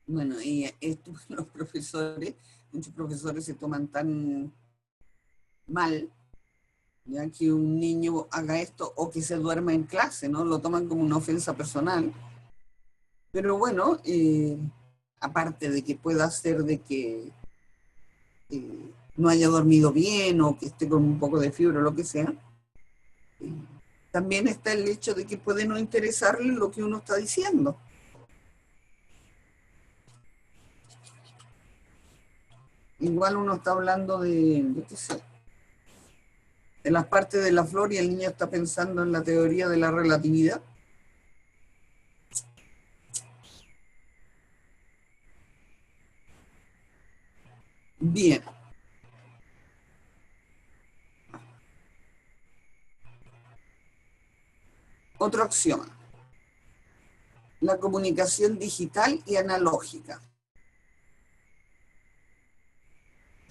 Bueno, y esto los profesores, muchos profesores se toman tan mal, ya que un niño haga esto o que se duerma en clase, ¿no? Lo toman como una ofensa personal. Pero bueno, aparte de que pueda ser de que no haya dormido bien o que esté con un poco de fiebre o lo que sea, también está el hecho de que puede no interesarle lo que uno está diciendo. Igual uno está hablando qué sé, de las partes de la flor y el niño está pensando en la teoría de la relatividad. Bien. Otra opción. La comunicación digital y analógica.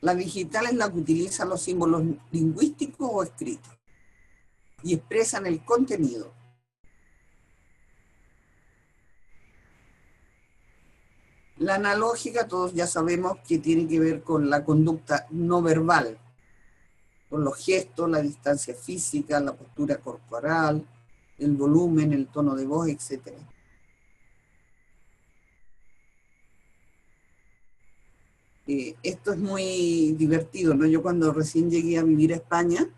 La digital es la que utiliza los símbolos lingüísticos o escritos y expresan el contenido. La analógica, todos ya sabemos que tiene que ver con la conducta no verbal, con los gestos, la distancia física, la postura corporal, el volumen, el tono de voz, etc. Esto es muy divertido, ¿no? Yo cuando recién llegué a vivir a España,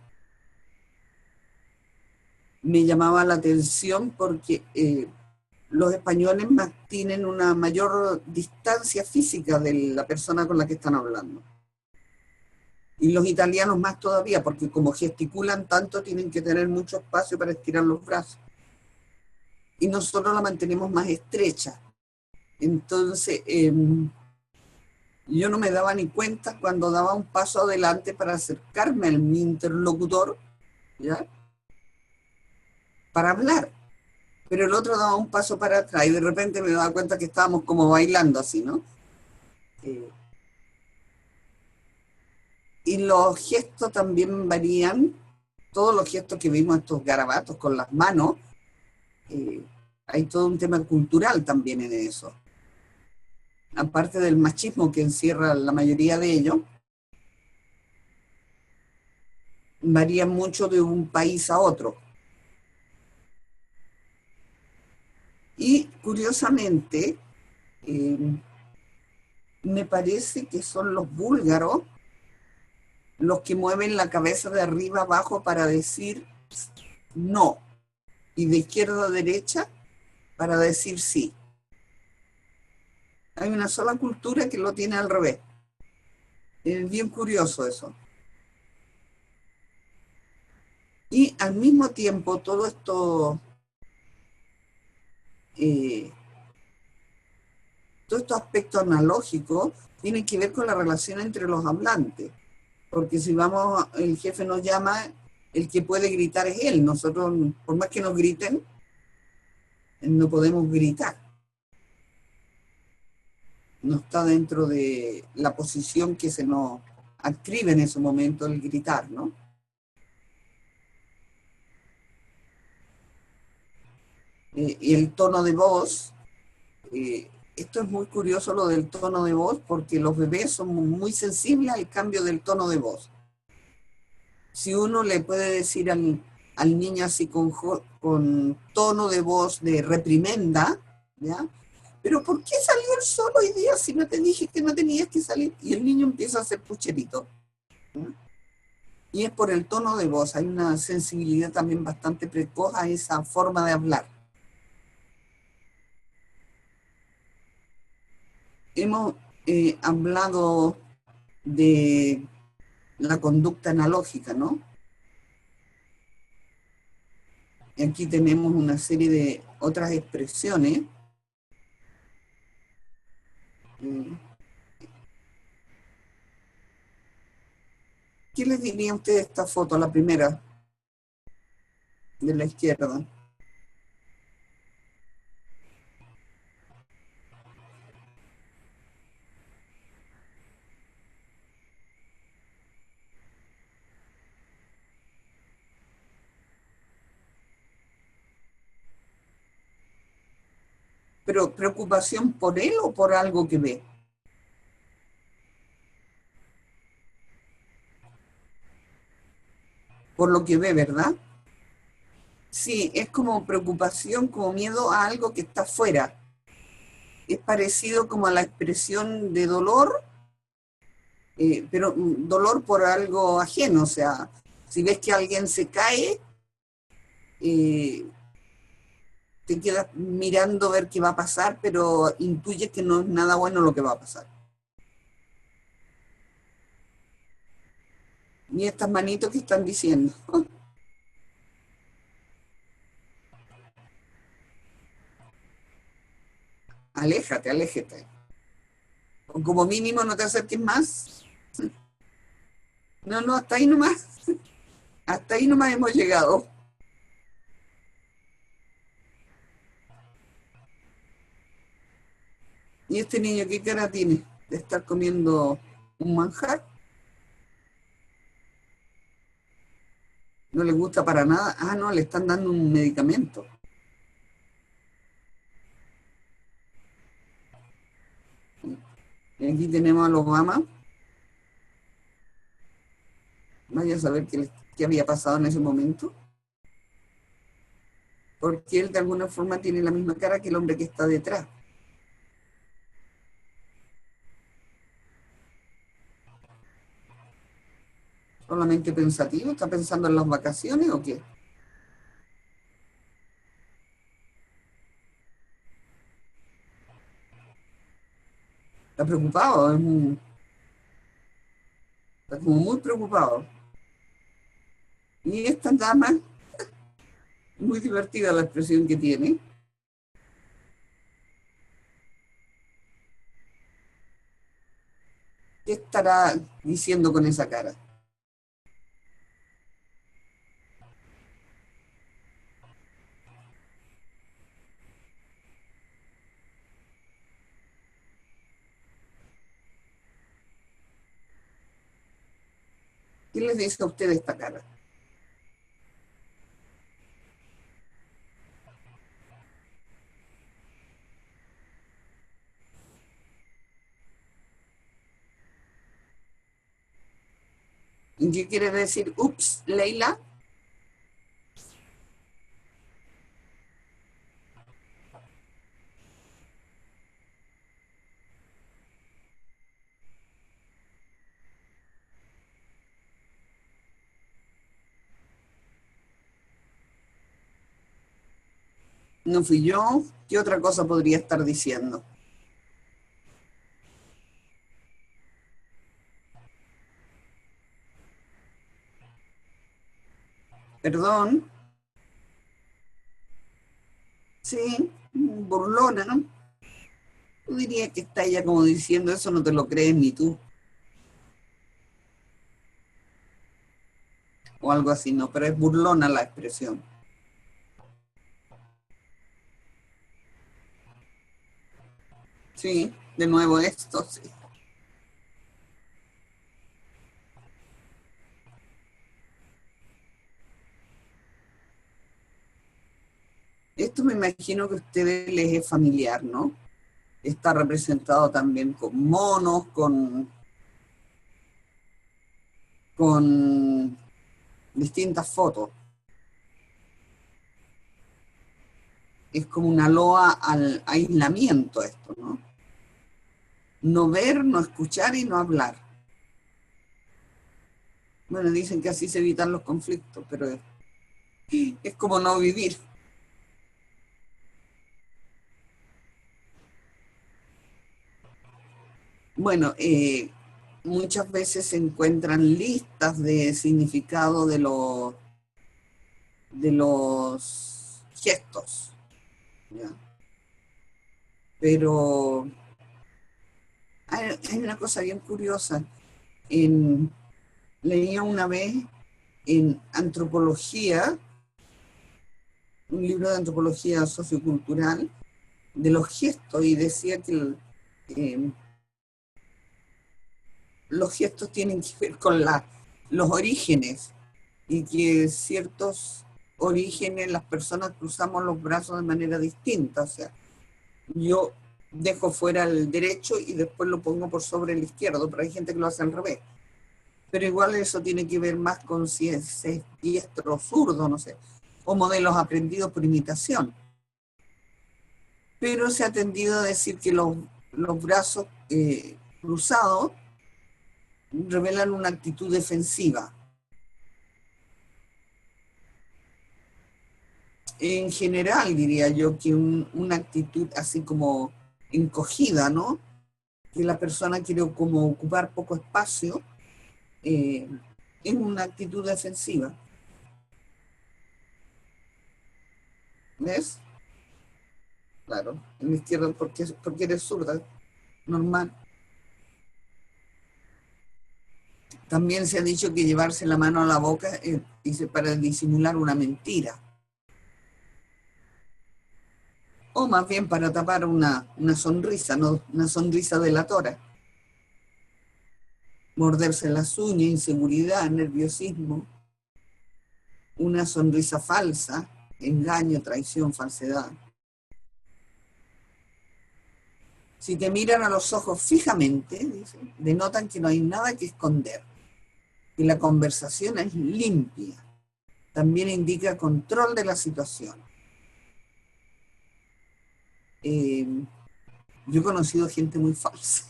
me llamaba la atención porque los españoles tienen una mayor distancia física de la persona con la que están hablando. Y los italianos más todavía, porque como gesticulan tanto, tienen que tener mucho espacio para estirar los brazos. Y nosotros la mantenemos más estrecha. Entonces, yo no me daba ni cuenta cuando daba un paso adelante para acercarme a mi interlocutor, ¿ya? Para hablar. Pero el otro daba un paso para atrás y de repente me daba cuenta que estábamos como bailando así, ¿no? Y los gestos también varían, todos los gestos que vimos, estos garabatos con las manos, hay todo un tema cultural también en eso. Aparte del machismo que encierra la mayoría de ellos, varían mucho de un país a otro. Y curiosamente, me parece que son los búlgaros los que mueven la cabeza de arriba abajo para decir no, y de izquierda a derecha para decir sí. Hay una sola cultura que lo tiene al revés. Es bien curioso eso. Y al mismo tiempo todo esto, todos estos aspectos analógicos tienen que ver con la relación entre los hablantes. Porque si vamos, el jefe nos llama, el que puede gritar es él. Nosotros, por más que nos griten, no podemos gritar. No está dentro de la posición que se nos adscribe en ese momento el gritar, ¿no? Y el tono de voz, esto es muy curioso lo del tono de voz, porque los bebés son muy sensibles al cambio del tono de voz. Si uno le puede decir al niño así con tono de voz de reprimenda, ¿ya? Pero ¿por qué salió el sol hoy día si no te dije que no tenías que salir? Y el niño empieza a hacer pucherito. ¿No? Y es por el tono de voz, hay una sensibilidad también bastante precoz a esa forma de hablar. Hemos hablado de la conducta analógica, ¿no? Y aquí tenemos una serie de otras expresiones. ¿Qué les diría a ustedes esta foto, la primera, de la izquierda? ¿Pero preocupación por él o por algo que ve? Por lo que ve, ¿verdad? Sí, es como preocupación, como miedo a algo que está fuera. Es parecido como a la expresión de dolor, pero dolor por algo ajeno. O sea, si ves que alguien se cae, te quedas mirando a ver qué va a pasar, pero intuyes que no es nada bueno lo que va a pasar. Y estas manitos que están diciendo. Aléjate, aléjate. O como mínimo no te acerques más. No, no, hasta ahí nomás. Hasta ahí nomás hemos llegado. ¿Y este niño qué cara tiene? ¿De estar comiendo un manjar? ¿No le gusta para nada? Ah, no, le están dando un medicamento. Y aquí tenemos a los Obama. Vaya a saber qué había pasado en ese momento. Porque él de alguna forma tiene la misma cara que el hombre que está detrás. ¿Solamente pensativo? ¿Está pensando en las vacaciones o qué? Está preocupado, está como muy preocupado. Y esta dama, muy divertida la expresión que tiene. ¿Qué estará diciendo con esa cara? ¿Qué les dice a usted esta cara? ¿Y qué quiere decir? Ups, Leila. No fui yo. ¿Qué otra cosa podría estar diciendo? Perdón. Sí, burlona, ¿no? Tú dirías que está ella como diciendo eso, no te lo crees ni tú. o algo así, ¿no? Pero es burlona la expresión. Sí, de nuevo esto, sí. Esto me imagino que a ustedes les es familiar, ¿no? Está representado también con monos, con distintas fotos. Es como una loa al aislamiento esto, ¿no? No ver, no escuchar y no hablar. Bueno, dicen que así se evitan los conflictos, pero es como no vivir. Bueno, muchas veces se encuentran listas de significado de los gestos, ¿ya? Pero hay una cosa bien curiosa. Leía una vez en antropología, un libro de antropología sociocultural, de los gestos, y decía que eh, los gestos tienen que ver con los orígenes, y que ciertos orígenes las personas cruzamos los brazos de manera distinta. O sea, yo dejo fuera el derecho y después lo pongo por sobre el izquierdo, pero hay gente que lo hace al revés. Pero igual eso tiene que ver más con si es diestro o zurdo, no sé, o modelos aprendidos por imitación. Pero se ha tendido a decir que los brazos cruzados revelan una actitud defensiva. En general, diría yo, que una actitud así como encogida, ¿no? Que la persona quiere como ocupar poco espacio, eh, es una actitud defensiva. ¿Ves? Claro, en la izquierda porque eres zurda, normal. También se ha dicho que llevarse la mano a la boca dice para disimular una mentira. O más bien para tapar una sonrisa, ¿no? Una sonrisa delatora. Morderse las uñas, inseguridad, nerviosismo, una sonrisa falsa, engaño, traición, falsedad. Si te miran a los ojos fijamente, dice, denotan que no hay nada que esconder, que la conversación es limpia. También indica control de la situación. Yo he conocido gente muy falsa,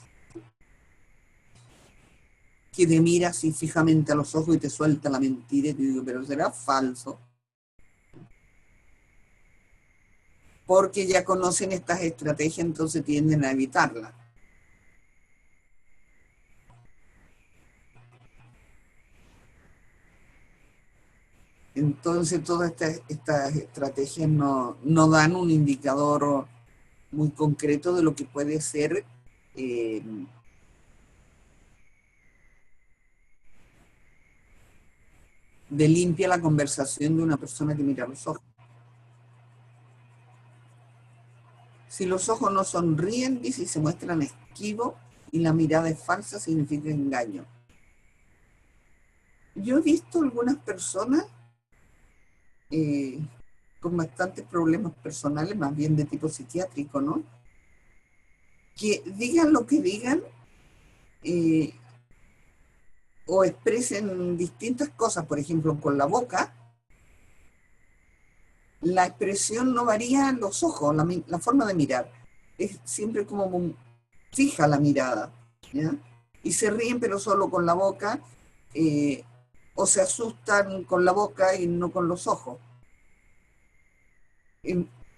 que te mira así fijamente a los ojos y te suelta la mentira y te digo, pero será falso. Porque ya conocen estas estrategias, entonces tienden a evitarlas. Entonces todas estas estrategias no dan un indicador muy concreto de lo que puede ser de limpia la conversación de una persona que mira a los ojos. Si los ojos no sonríen, dice, y se muestran esquivos, y la mirada es falsa, significa engaño. Yo he visto algunas personas con bastantes problemas personales, más bien de tipo psiquiátrico, ¿no? Que digan lo que digan eh, o expresen distintas cosas, por ejemplo, con la boca, la expresión no varía en los ojos, la forma de mirar. Es siempre como fija la mirada, ¿ya? Y se ríen pero solo con la boca, o se asustan con la boca y no con los ojos.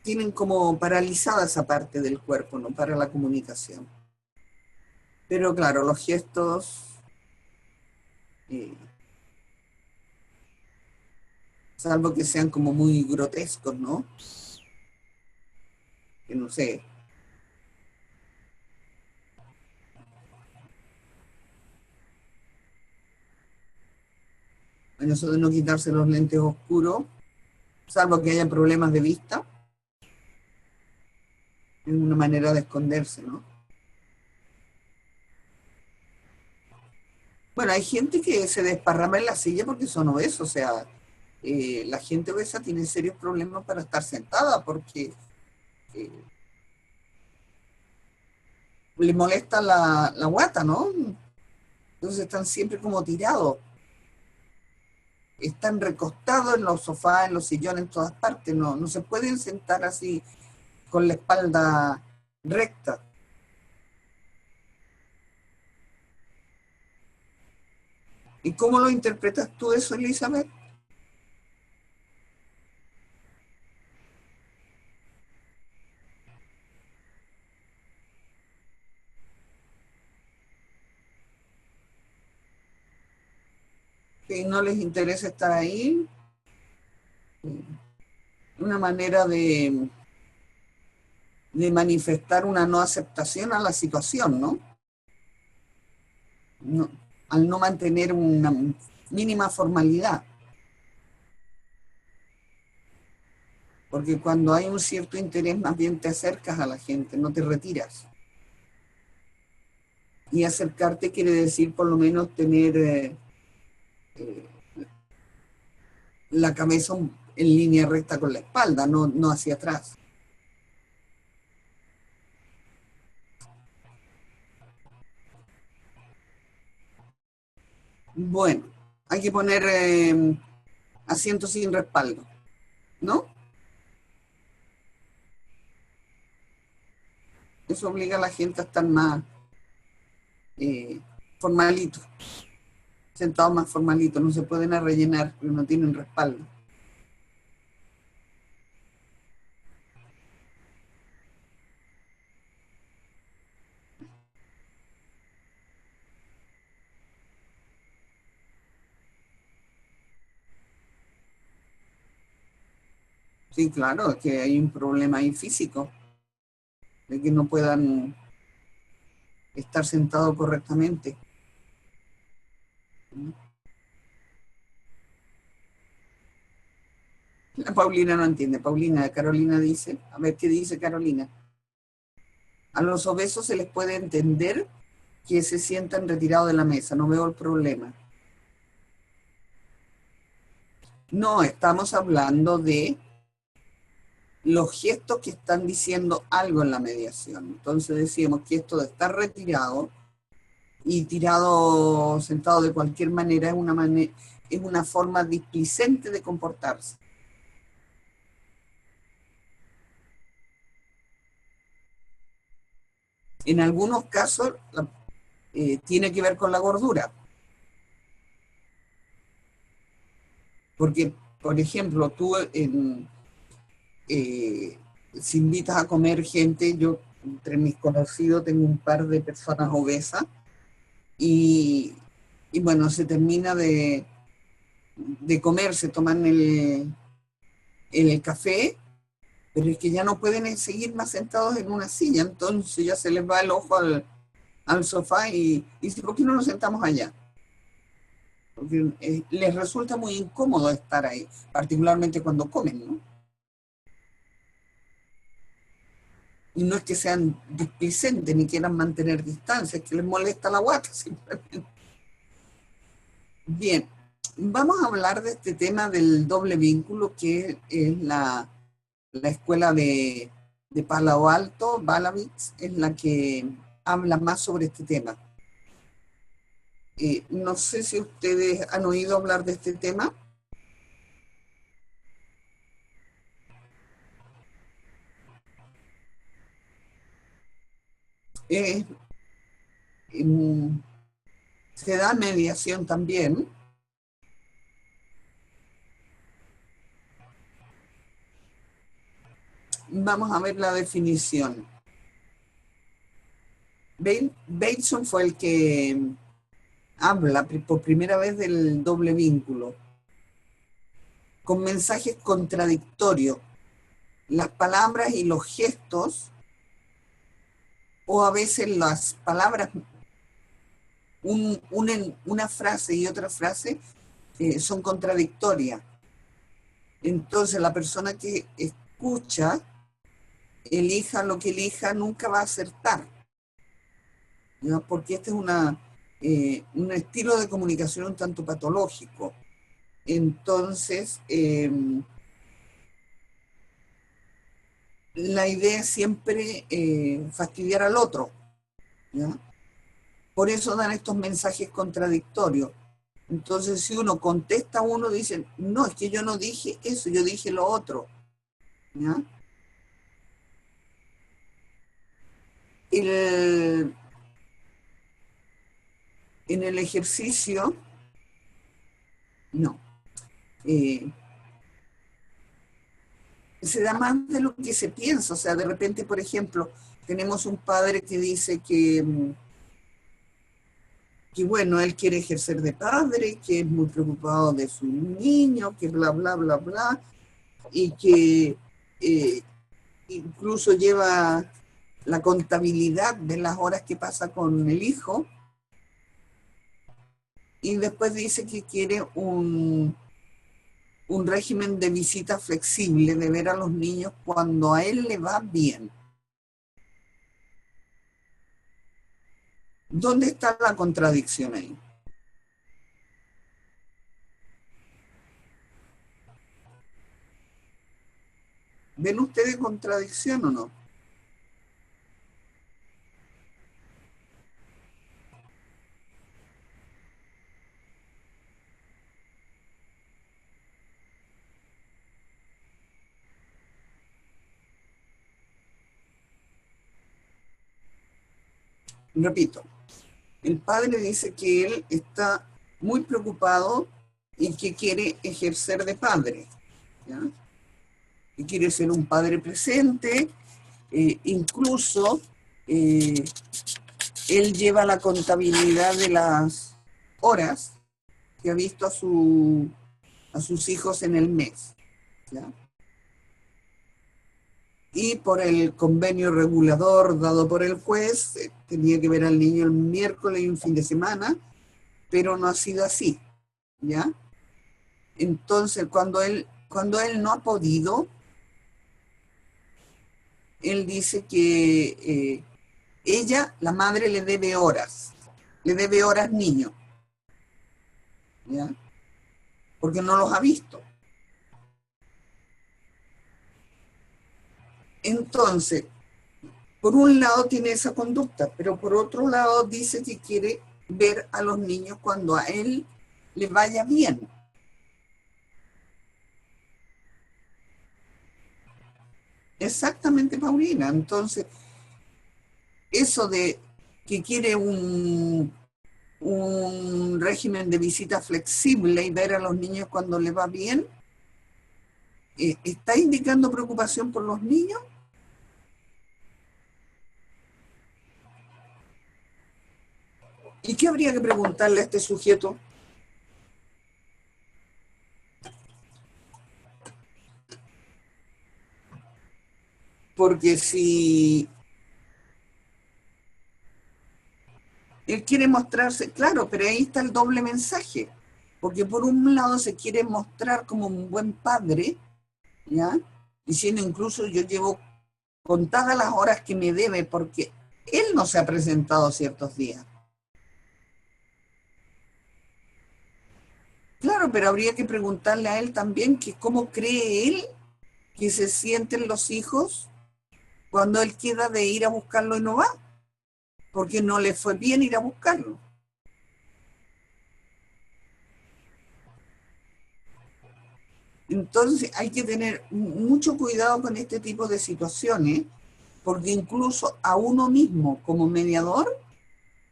Tienen como paralizada esa parte del cuerpo, ¿no? Para la comunicación. Pero claro, los gestos, eh, salvo que sean como muy grotescos, ¿no? Que no sé. Bueno, eso de no quitarse los lentes oscuros, salvo que haya problemas de vista, es una manera de esconderse, ¿no? Bueno, hay gente que se desparrama en la silla porque son obesos, o sea, la gente obesa tiene serios problemas para estar sentada porque eh, le molesta la guata, ¿no? Entonces están siempre como tirados, están recostados en los sofás, en los sillones, en todas partes, no se pueden sentar así con la espalda recta. ¿Y cómo lo interpretas tú eso, Elizabeth? Que no les interesa estar ahí, una manera de manifestar una no aceptación a la situación, ¿no? No, al no mantener una mínima formalidad. Porque cuando hay un cierto interés, más bien te acercas a la gente, no te retiras. Y acercarte quiere decir por lo menos tener eh, la cabeza en línea recta con la espalda, no hacia atrás. Bueno, hay que poner asientos sin respaldo, ¿no? Eso obliga a la gente a estar más eh, formalito, sentados más formalitos, no se pueden rellenar porque no tienen respaldo. Sí, claro, es que hay un problema ahí físico, de que no puedan estar sentados correctamente. La Paulina no entiende. Paulina, Carolina dice, a ver qué dice Carolina. A los obesos se les puede entender que se sientan retirados de la mesa, no veo el problema. No, estamos hablando de los gestos que están diciendo algo en la mediación. Entonces decíamos que esto de estar retirado y tirado, sentado de cualquier manera, es una forma displicente de comportarse. En algunos casos tiene que ver con la gordura. Porque, por ejemplo, tú si invitas a comer gente, yo entre mis conocidos tengo un par de personas obesas y, y bueno, se termina de comer, se toman el café, pero es que ya no pueden seguir más sentados en una silla, entonces ya se les va el ojo al sofá y dice, ¿por qué no nos sentamos allá? Porque les resulta muy incómodo estar ahí, particularmente cuando comen, ¿no? Y no es que sean displicentes ni quieran mantener distancia, es que les molesta la guata simplemente. Bien, vamos a hablar de este tema del doble vínculo, que es la escuela de Palo Alto, Balavitz, es la que habla más sobre este tema. No sé si ustedes han oído hablar de este tema. Eh, Se da mediación también. Vamos a ver la definición. Bateson fue el que habla por primera vez del doble vínculo, con mensajes contradictorios. Las palabras y los gestos, o a veces las palabras unen una frase y otra frase, son contradictorias. Entonces la persona que escucha, elija lo que elija, nunca va a acertar, ¿ya? Porque este es un estilo de comunicación un tanto patológico. Entonces, la idea es siempre fastidiar al otro, ¿ya? Por eso dan estos mensajes contradictorios. Entonces, si uno contesta a uno, dice, no, es que yo no dije eso, yo dije lo otro, ¿ya? En el ejercicio, no. Se da más de lo que se piensa. O sea, de repente, por ejemplo, tenemos un padre que dice que bueno, él quiere ejercer de padre, que es muy preocupado de su niño, que bla, bla, bla, bla, y que incluso lleva la contabilidad de las horas que pasa con el hijo, y después dice que quiere un régimen de visita flexible, de ver a los niños cuando a él le va bien. ¿Dónde está la contradicción ahí? ¿Ven ustedes contradicción o no? Repito, el padre dice que él está muy preocupado y que quiere ejercer de padre, ¿ya? Y quiere ser un padre presente, incluso él lleva la contabilidad de las horas que ha visto a sus hijos en el mes, ¿ya? Y por el convenio regulador dado por el juez, tenía que ver al niño el miércoles y un fin de semana, pero no ha sido así, ¿ya? Entonces, cuando él no ha podido, él dice que ella, la madre, le debe horas niño, ¿ya? Porque no los ha visto. Entonces, por un lado tiene esa conducta, pero por otro lado dice que quiere ver a los niños cuando a él le vaya bien. Exactamente, Paulina. Entonces, eso de que quiere un régimen de visita flexible y ver a los niños cuando le va bien, ¿está indicando preocupación por los niños? ¿Y qué habría que preguntarle a este sujeto? Porque si él quiere mostrarse, claro, pero ahí está el doble mensaje. Porque por un lado se quiere mostrar como un buen padre, ¿ya? Diciendo incluso yo llevo contadas las horas que me debe porque él no se ha presentado ciertos días. Claro, pero habría que preguntarle a él también que cómo cree él que se sienten los hijos cuando él queda de ir a buscarlo y no va, porque no le fue bien ir a buscarlo. Entonces hay que tener mucho cuidado con este tipo de situaciones, porque incluso a uno mismo como mediador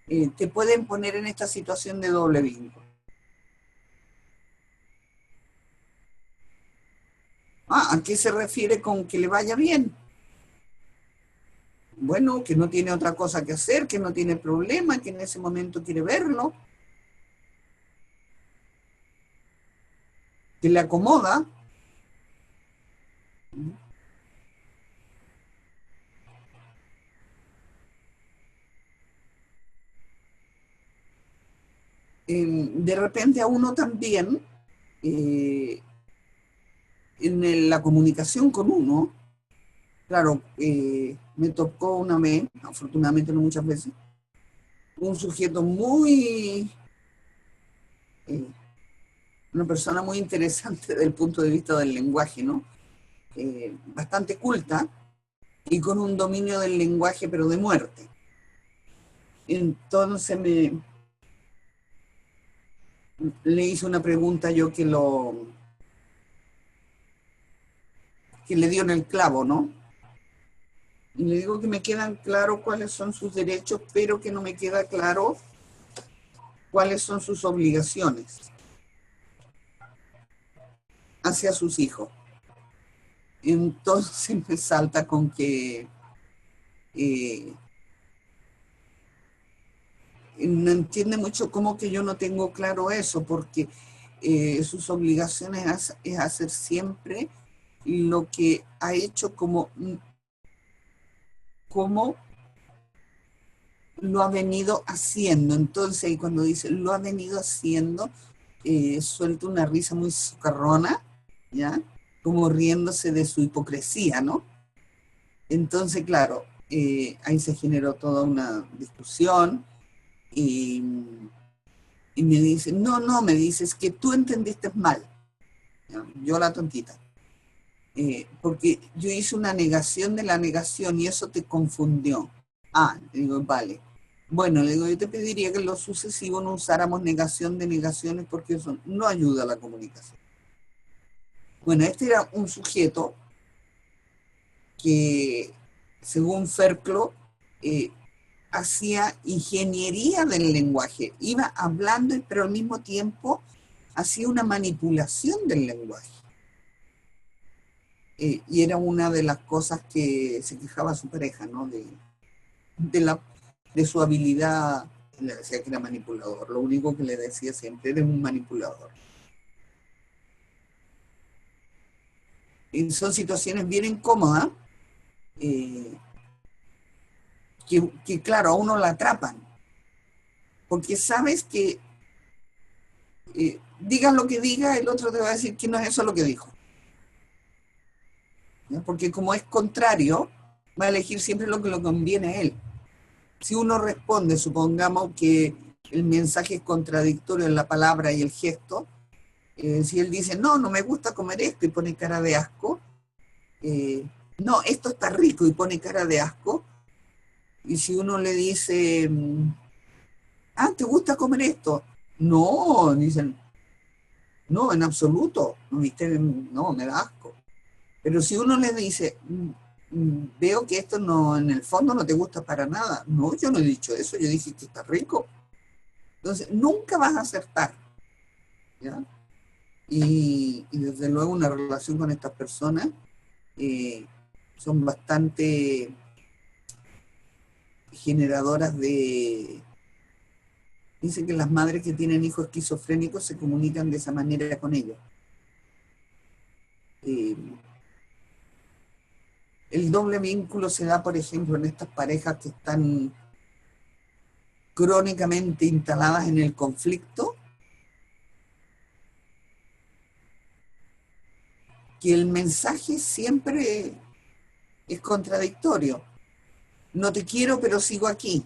te pueden poner en esta situación de doble vínculo. ¿A qué se refiere con que le vaya bien? Bueno, que no tiene otra cosa que hacer, que no tiene problema, que en ese momento quiere verlo, que le acomoda. De repente a uno también en la comunicación con uno, claro, me tocó una vez, afortunadamente no muchas veces, un sujeto muy, una persona muy interesante desde el punto de vista del lenguaje, ¿no? Bastante culta y con un dominio del lenguaje, pero de muerte. Entonces le hice una pregunta yo que le dio en el clavo, ¿no? Y le digo que me quedan claros cuáles son sus derechos, pero que no me queda claro cuáles son sus obligaciones hacia sus hijos. Entonces me salta con que no entiende mucho cómo que yo no tengo claro eso, porque sus obligaciones es hacer siempre lo que ha hecho como lo ha venido haciendo. Entonces, y cuando dice lo ha venido haciendo, suelta una risa muy socarrona, ¿ya? Como riéndose de su hipocresía, ¿no? Entonces, claro, ahí se generó toda una discusión y me dice, no, me dice, es que tú entendiste mal, ¿ya? Yo la tontita. Porque yo hice una negación de la negación y eso te confundió. Ah, digo, vale. Bueno, le digo, yo te pediría que en lo sucesivo no usáramos negación de negaciones porque eso no ayuda a la comunicación. Bueno, este era un sujeto que, según Ferclo, hacía ingeniería del lenguaje. Iba hablando, pero al mismo tiempo hacía una manipulación del lenguaje. Y era una de las cosas que se quejaba su pareja, ¿no? De su habilidad. Le decía que era manipulador. Lo único que le decía siempre, eres un manipulador. Y son situaciones bien incómodas, que claro, a uno la atrapan. Porque sabes que digas lo que digas, el otro te va a decir que no es eso lo que dijo. ¿Ya? Porque como es contrario, va a elegir siempre lo que le conviene a él. Si uno responde, supongamos que el mensaje es contradictorio en la palabra y el gesto, si él dice, no me gusta comer esto y pone cara de asco, no, esto está rico y pone cara de asco, y si uno le dice, ¿te gusta comer esto? No, dicen, no, en absoluto, no, me da asco. Pero si uno le dice, veo que esto no, en el fondo no te gusta para nada. No, yo no he dicho eso, yo dije que está rico. Entonces, nunca vas a acertar, ¿ya? Y desde luego una relación con estas personas son bastante generadoras de... Dicen que las madres que tienen hijos esquizofrénicos se comunican de esa manera con ellos. El doble vínculo se da, por ejemplo, en estas parejas que están crónicamente instaladas en el conflicto, que el mensaje siempre es contradictorio. No te quiero, pero sigo aquí,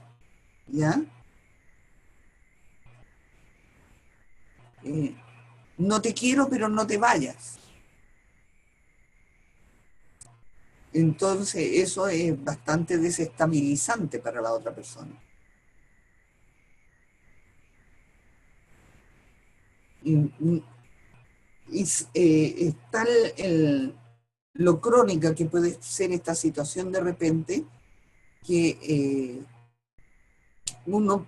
¿ya? No te quiero, pero no te vayas. Entonces, eso es bastante desestabilizante para la otra persona. Y está lo crónica que puede ser esta situación de repente, que uno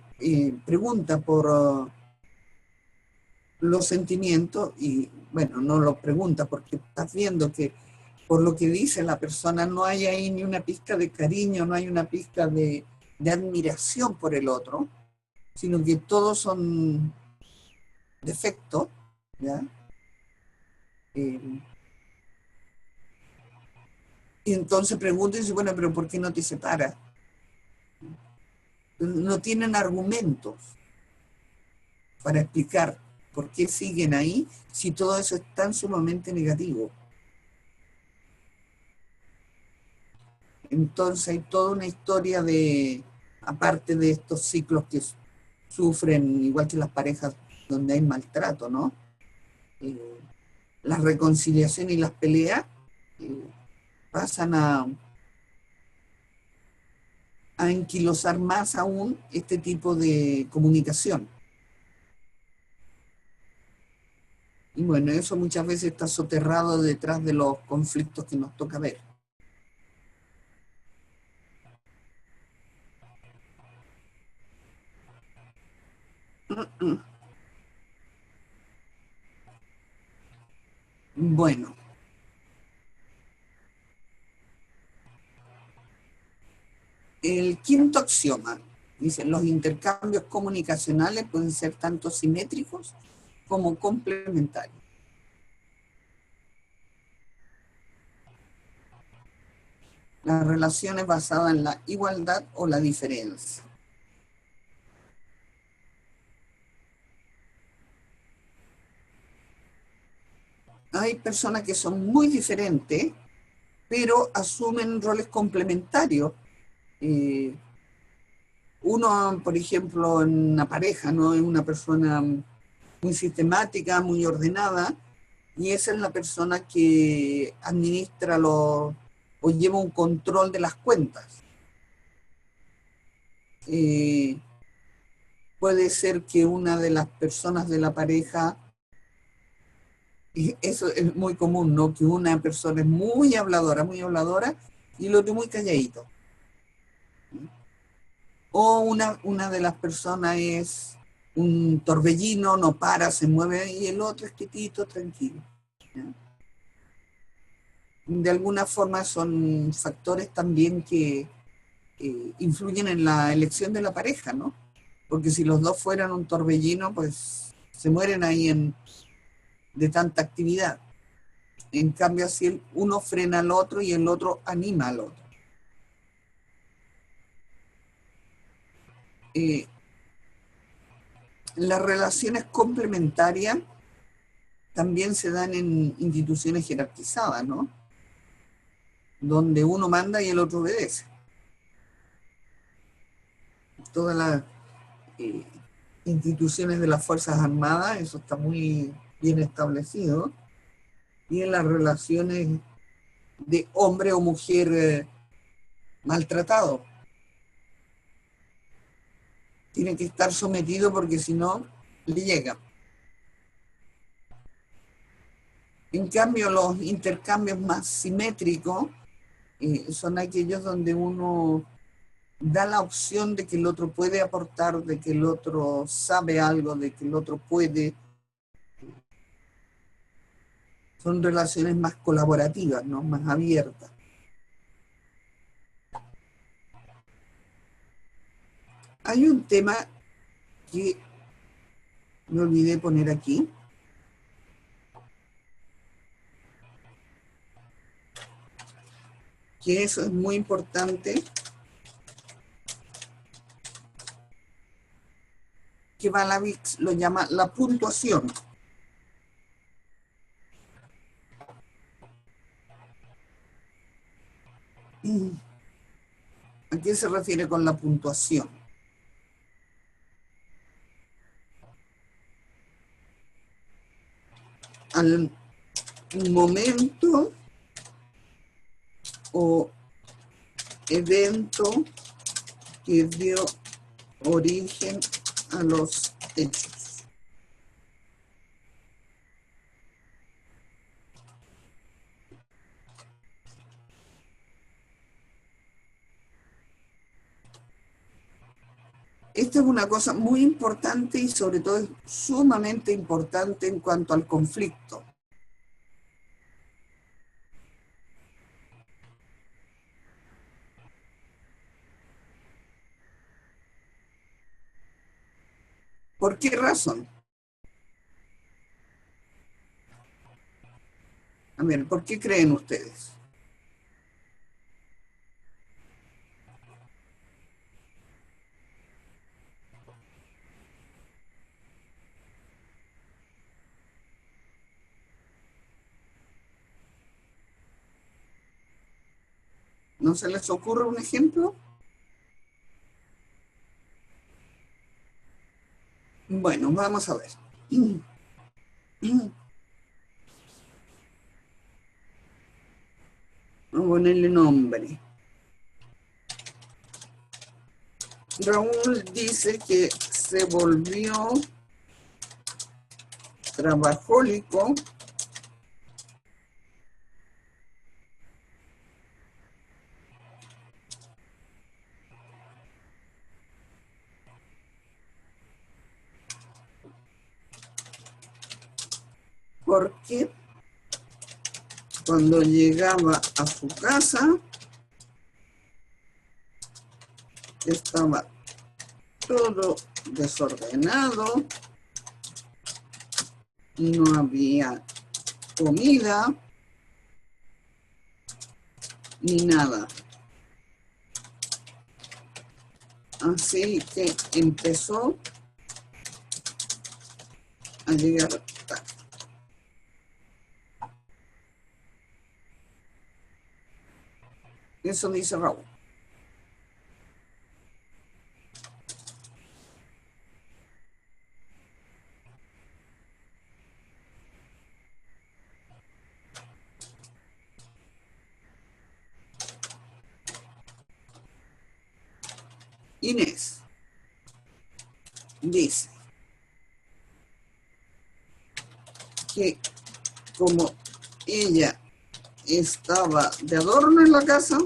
pregunta por los sentimientos y, bueno, no lo pregunta porque estás viendo que por lo que dice la persona no hay ahí ni una pizca de cariño, no hay una pizca de admiración por el otro, sino que todos son defectos, ¿ya? Y entonces pregunta y dice, bueno, pero ¿por qué no te separas? No tienen argumentos para explicar ¿Por qué siguen ahí si todo eso es tan sumamente negativo? Entonces hay toda una historia de, aparte de estos ciclos que sufren, igual que las parejas donde hay maltrato, ¿no? Eh, la reconciliación y las peleas eh, pasan a enquilosar más aún este tipo de comunicación. Y bueno, eso muchas veces está soterrado detrás de los conflictos que nos toca ver. Bueno, el quinto axioma dice, los intercambios comunicacionales pueden ser tanto simétricos como complementarios. La relación es basada en la igualdad o la diferencia. Hay personas que son muy diferentes, pero asumen roles complementarios. Uno, por ejemplo, en una pareja, ¿no? Es una persona muy sistemática, muy ordenada, y esa es la persona que administra o lleva un control de las cuentas. Puede ser que una de las personas de la pareja, y eso es muy común, ¿no? Que una persona es muy habladora, y el otro muy calladito. O una de las personas es un torbellino, no para, se mueve, y el otro es quietito, tranquilo. ¿Ya? De alguna forma son factores también que influyen en la elección de la pareja, ¿no? Porque si los dos fueran un torbellino, pues se mueren ahí de tanta actividad. En cambio, así uno frena al otro y el otro anima al otro. Eh, las relaciones complementarias también se dan en instituciones jerarquizadas, ¿no? Donde uno manda y el otro obedece. Todas las eh, instituciones de las Fuerzas Armadas, eso está muy bien establecido. Y en las relaciones de hombre o mujer maltratado. Tiene que estar sometido porque si no, le llega. En cambio, los intercambios más simétricos son aquellos donde uno da la opción de que el otro puede aportar, de que el otro sabe algo, de que el otro puede. Son relaciones más colaborativas, ¿no? Más abiertas. Hay un tema que me olvidé poner aquí, que eso es muy importante, que Balavix lo llama la puntuación. ¿A qué se refiere con la puntuación? Al momento o evento que dio origen a los hechos. Esta es una cosa muy importante y sobre todo es sumamente importante en cuanto al conflicto. ¿Por qué razón? A ver, ¿por qué creen ustedes? ¿No se les ocurre un ejemplo? Bueno, vamos a ver. Vamos a ponerle nombre. Raúl dice que se volvió trabajólico porque cuando llegaba a su casa estaba todo desordenado, no había comida ni nada. Así que empezó a llegar tarde. Eso dice Raúl. Inés dice que como ella estaba de adorno en la casa,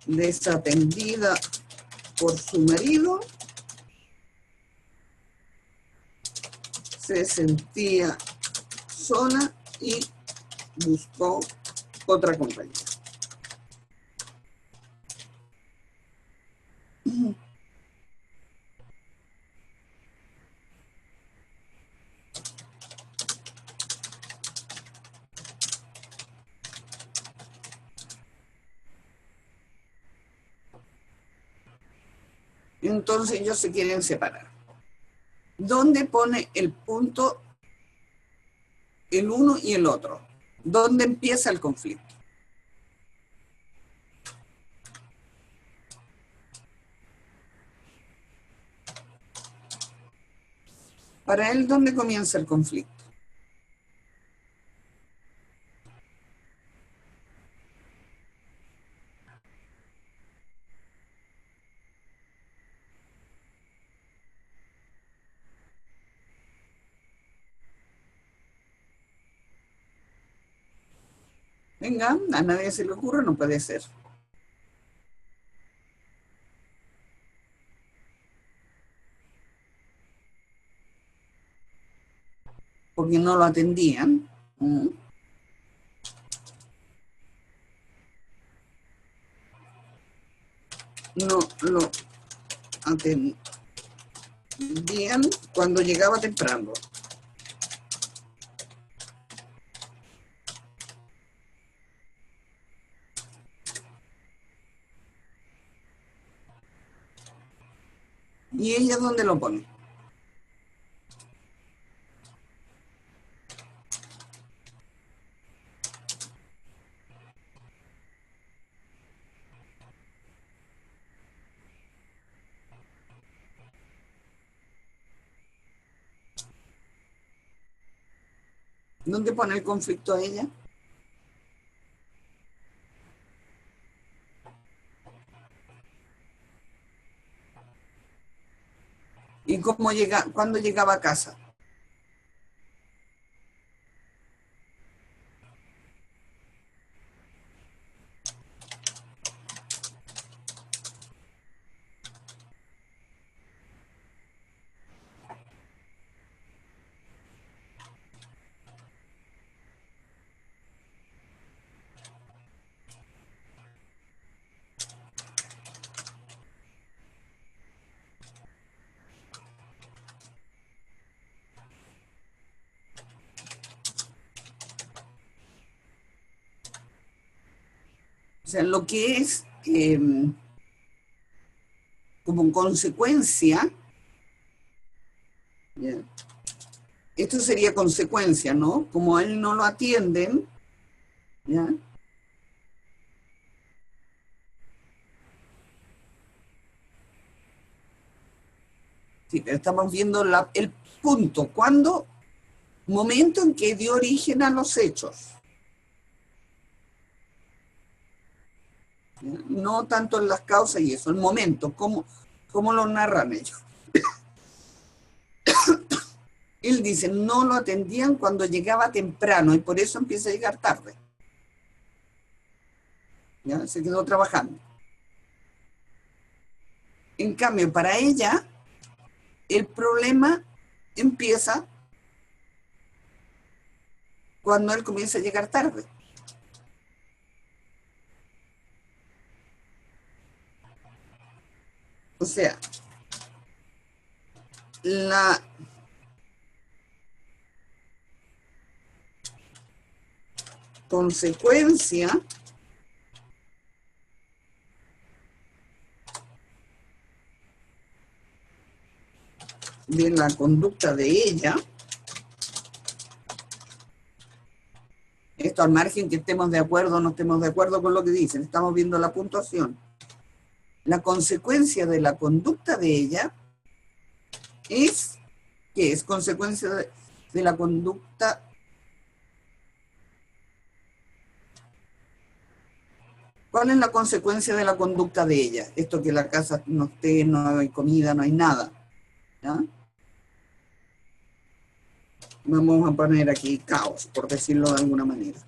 desatendida por su marido, se sentía sola y buscó otra compañía. Entonces ellos se quieren separar. ¿Dónde pone el punto el uno y el otro? ¿Dónde empieza el conflicto? Para él, ¿dónde comienza el conflicto? Venga, a nadie se le ocurre, no puede ser. Porque no lo atendían. No lo atendían cuando llegaba temprano. ¿Y ella dónde lo pone? ¿Dónde pone el conflicto a ella? ¿Y cómo cuándo llegaba a casa? O sea, lo que es como consecuencia, ¿ya? Esto sería consecuencia, ¿no? Como a él no lo atienden, ¿ya? Sí, pero estamos viendo el punto, cuando, momento en que dio origen a los hechos. No tanto en las causas y eso, el momento, cómo lo narran ellos. Él dice, no lo atendían cuando llegaba temprano y por eso empieza a llegar tarde. ¿Ya? Se quedó trabajando. En cambio, para ella, el problema empieza cuando él comienza a llegar tarde. O sea, la consecuencia de la conducta de ella, esto al margen que estemos de acuerdo o no estemos de acuerdo con lo que dicen, estamos viendo la puntuación. La consecuencia de la conducta de ella es, ¿qué es? Consecuencia de la conducta. ¿Cuál es la consecuencia de la conducta de ella? Esto que la casa no esté, no hay comida, no hay nada. ¿Ya? Vamos a poner aquí caos, por decirlo de alguna manera.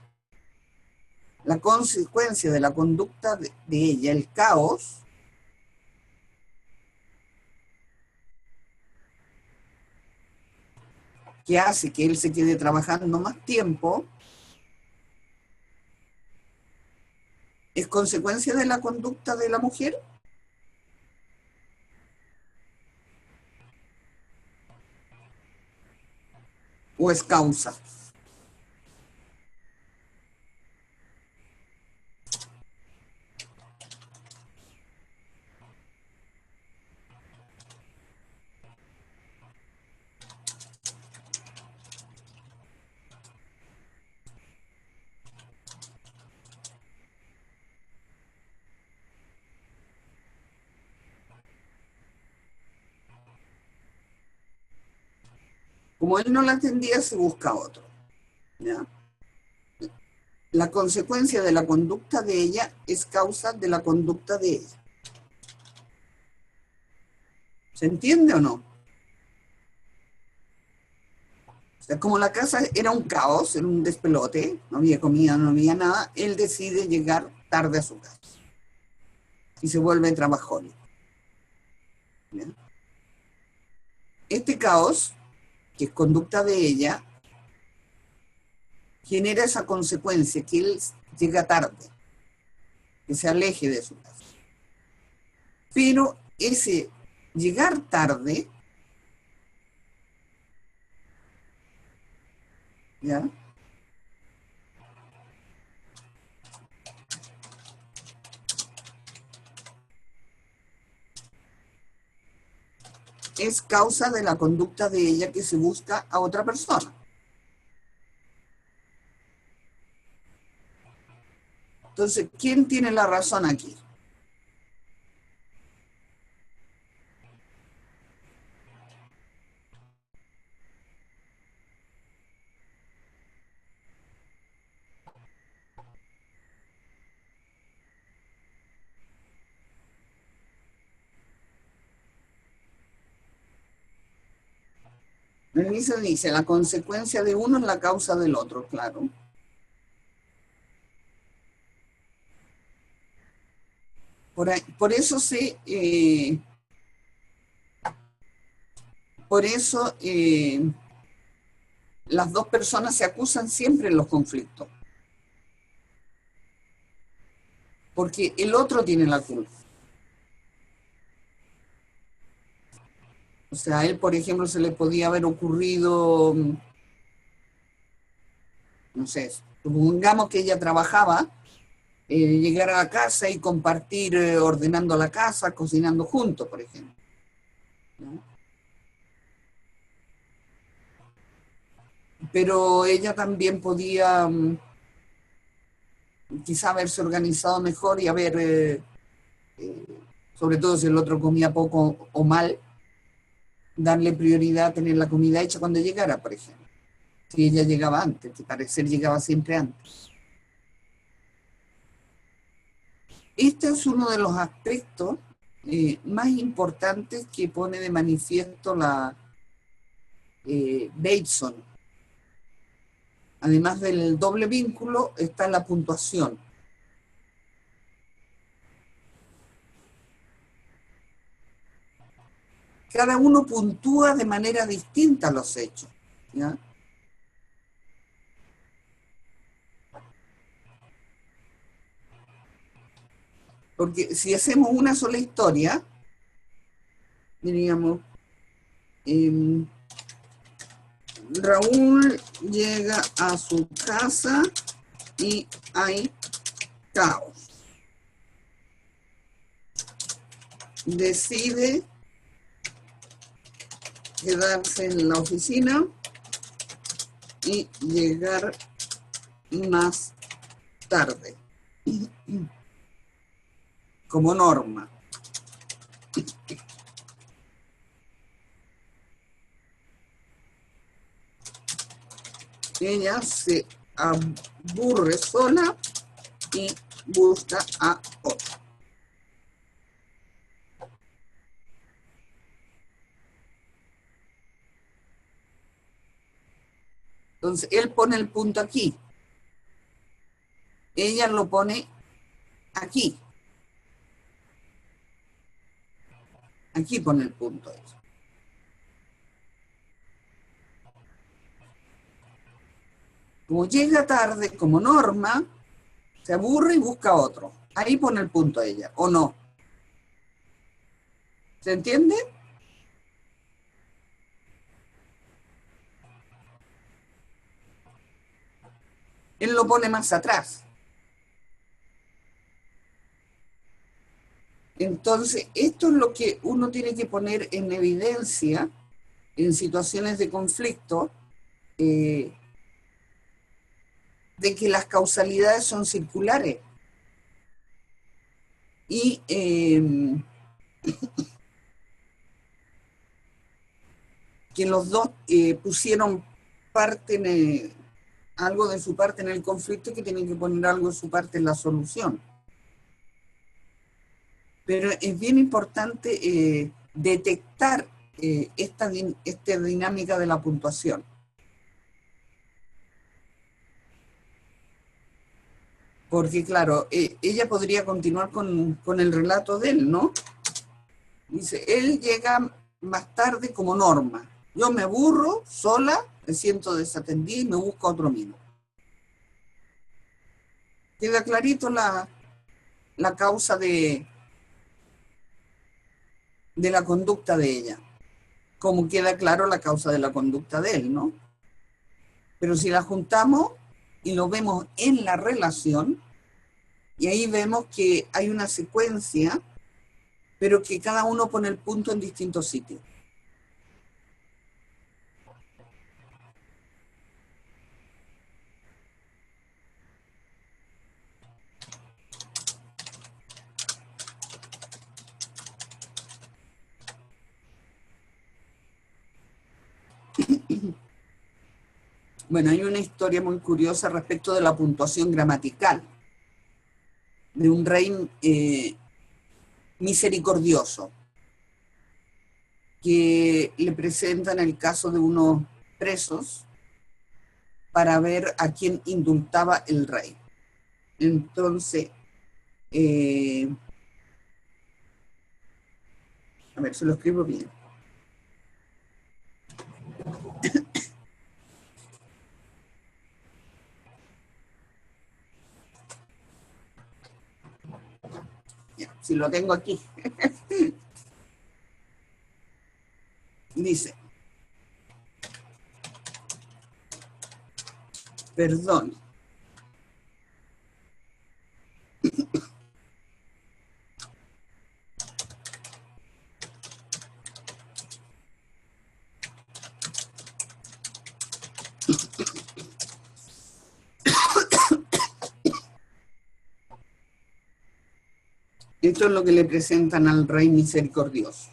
La consecuencia de la conducta de ella, el caos, que hace que él se quede trabajando más tiempo, ¿es consecuencia de la conducta de la mujer? ¿O es causa? Como él no la atendía, se busca otro. ¿Ya? La consecuencia de la conducta de ella es causa de la conducta de ella. ¿Se entiende o no? O sea, como la casa era un caos, era un despelote, no había comida, no había nada, él decide llegar tarde a su casa. Y se vuelve trabajón. ¿Ya? Este caos, que es conducta de ella, genera esa consecuencia, que él llega tarde, que se aleje de su casa. Pero ese llegar tarde, ¿ya? Es causa de la conducta de ella que se busca a otra persona. Entonces, ¿quién tiene la razón aquí? Berenice dice, la consecuencia de uno es la causa del otro, claro. Por eso las dos personas se acusan siempre en los conflictos. Porque el otro tiene la culpa. O sea, a él, por ejemplo, se le podía haber ocurrido, no sé, supongamos que ella trabajaba, llegar a la casa y compartir ordenando la casa, cocinando juntos, por ejemplo. ¿No? Pero ella también podía quizá haberse organizado mejor y haber, sobre todo si el otro comía poco o mal, darle prioridad a tener la comida hecha cuando llegara, por ejemplo. Si ella llegaba antes, que parecer llegaba siempre antes. Este es uno de los aspectos más importantes que pone de manifiesto la Bateson. Además del doble vínculo, está la puntuación. Cada uno puntúa de manera distinta los hechos, ¿ya? Porque si hacemos una sola historia, diríamos, Raúl llega a su casa y hay caos. Decide quedarse en la oficina y llegar más tarde, como norma. Ella se aburre sola y busca a otro. Entonces, él pone el punto aquí. Ella lo pone aquí. Aquí pone el punto ella. Como llega tarde, como norma, se aburre y busca otro. Ahí pone el punto ella, ¿o no? ¿Se entiende? Él lo pone más atrás. Entonces, esto es lo que uno tiene que poner en evidencia en situaciones de conflicto, de que las causalidades son circulares. Y que los dos pusieron parte algo de su parte en el conflicto y que tienen que poner algo de su parte en la solución. Pero es bien importante detectar esta dinámica de la puntuación. Porque, claro, ella podría continuar con el relato de él, ¿no? Dice, él llega más tarde como norma. Yo me aburro sola, me siento desatendida y me busco otro amigo. Queda clarito la causa de la conducta de ella. Como queda claro la causa de la conducta de él, ¿no? Pero si la juntamos y lo vemos en la relación, y ahí vemos que hay una secuencia, pero que cada uno pone el punto en distintos sitios. Bueno, hay una historia muy curiosa respecto de la puntuación gramatical de un rey misericordioso que le presentan el caso de unos presos para ver a quién indultaba el rey. Entonces, a ver, se lo escribo bien. Ya, si lo tengo aquí. Dice, perdón. Esto es lo que le presentan al rey misericordioso.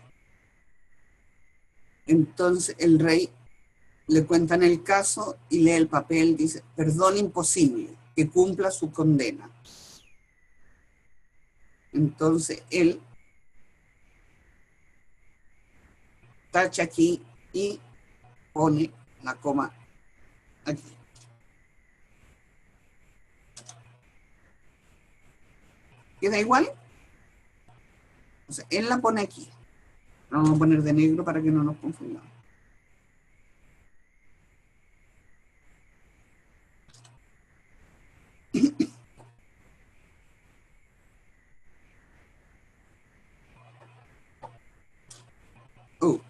Entonces el rey le cuentan el caso y lee el papel, dice, perdón imposible, que cumpla su condena. Entonces él tacha aquí y pone la coma aquí. ¿Queda igual? O sea, él la pone aquí. La vamos a poner de negro para que no nos confundamos. Oh.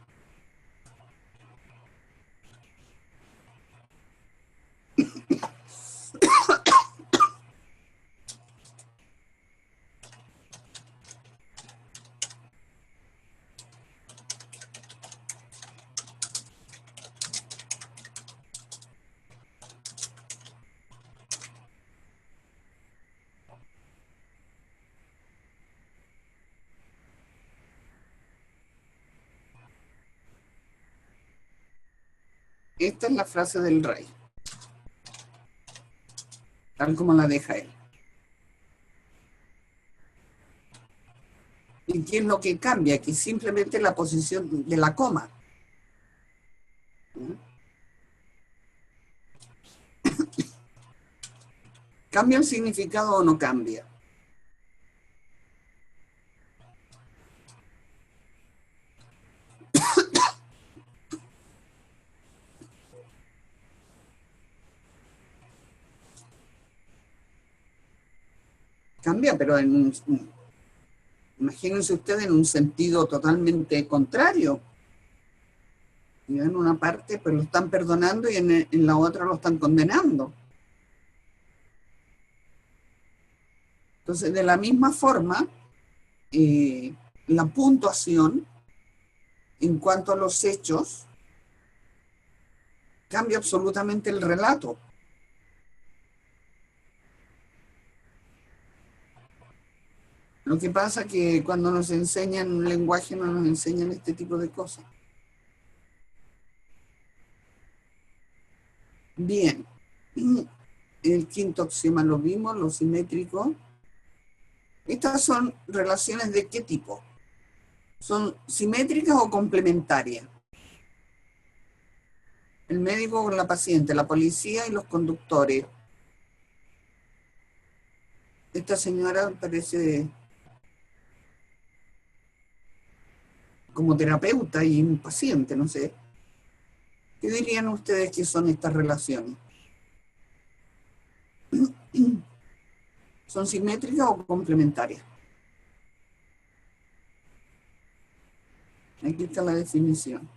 Esta es la frase del rey, tal como la deja él. ¿Y qué es lo que cambia? Que simplemente la posición de la coma. ¿Cambia el significado o no cambia? Cambia, pero imagínense ustedes en un sentido totalmente contrario. Y en una parte pues lo están perdonando y en la otra lo están condenando. Entonces, de la misma forma, la puntuación en cuanto a los hechos cambia absolutamente el relato. Lo que pasa es que cuando nos enseñan un lenguaje no nos enseñan este tipo de cosas. Bien, el quinto axioma lo vimos, lo simétrico. Estas son relaciones de qué tipo? ¿Son simétricas o complementarias? El médico con la paciente, la policía y los conductores. Esta señora parece como terapeuta y un paciente, no sé. ¿Qué dirían ustedes que son estas relaciones? ¿Son simétricas o complementarias? Aquí está la definición.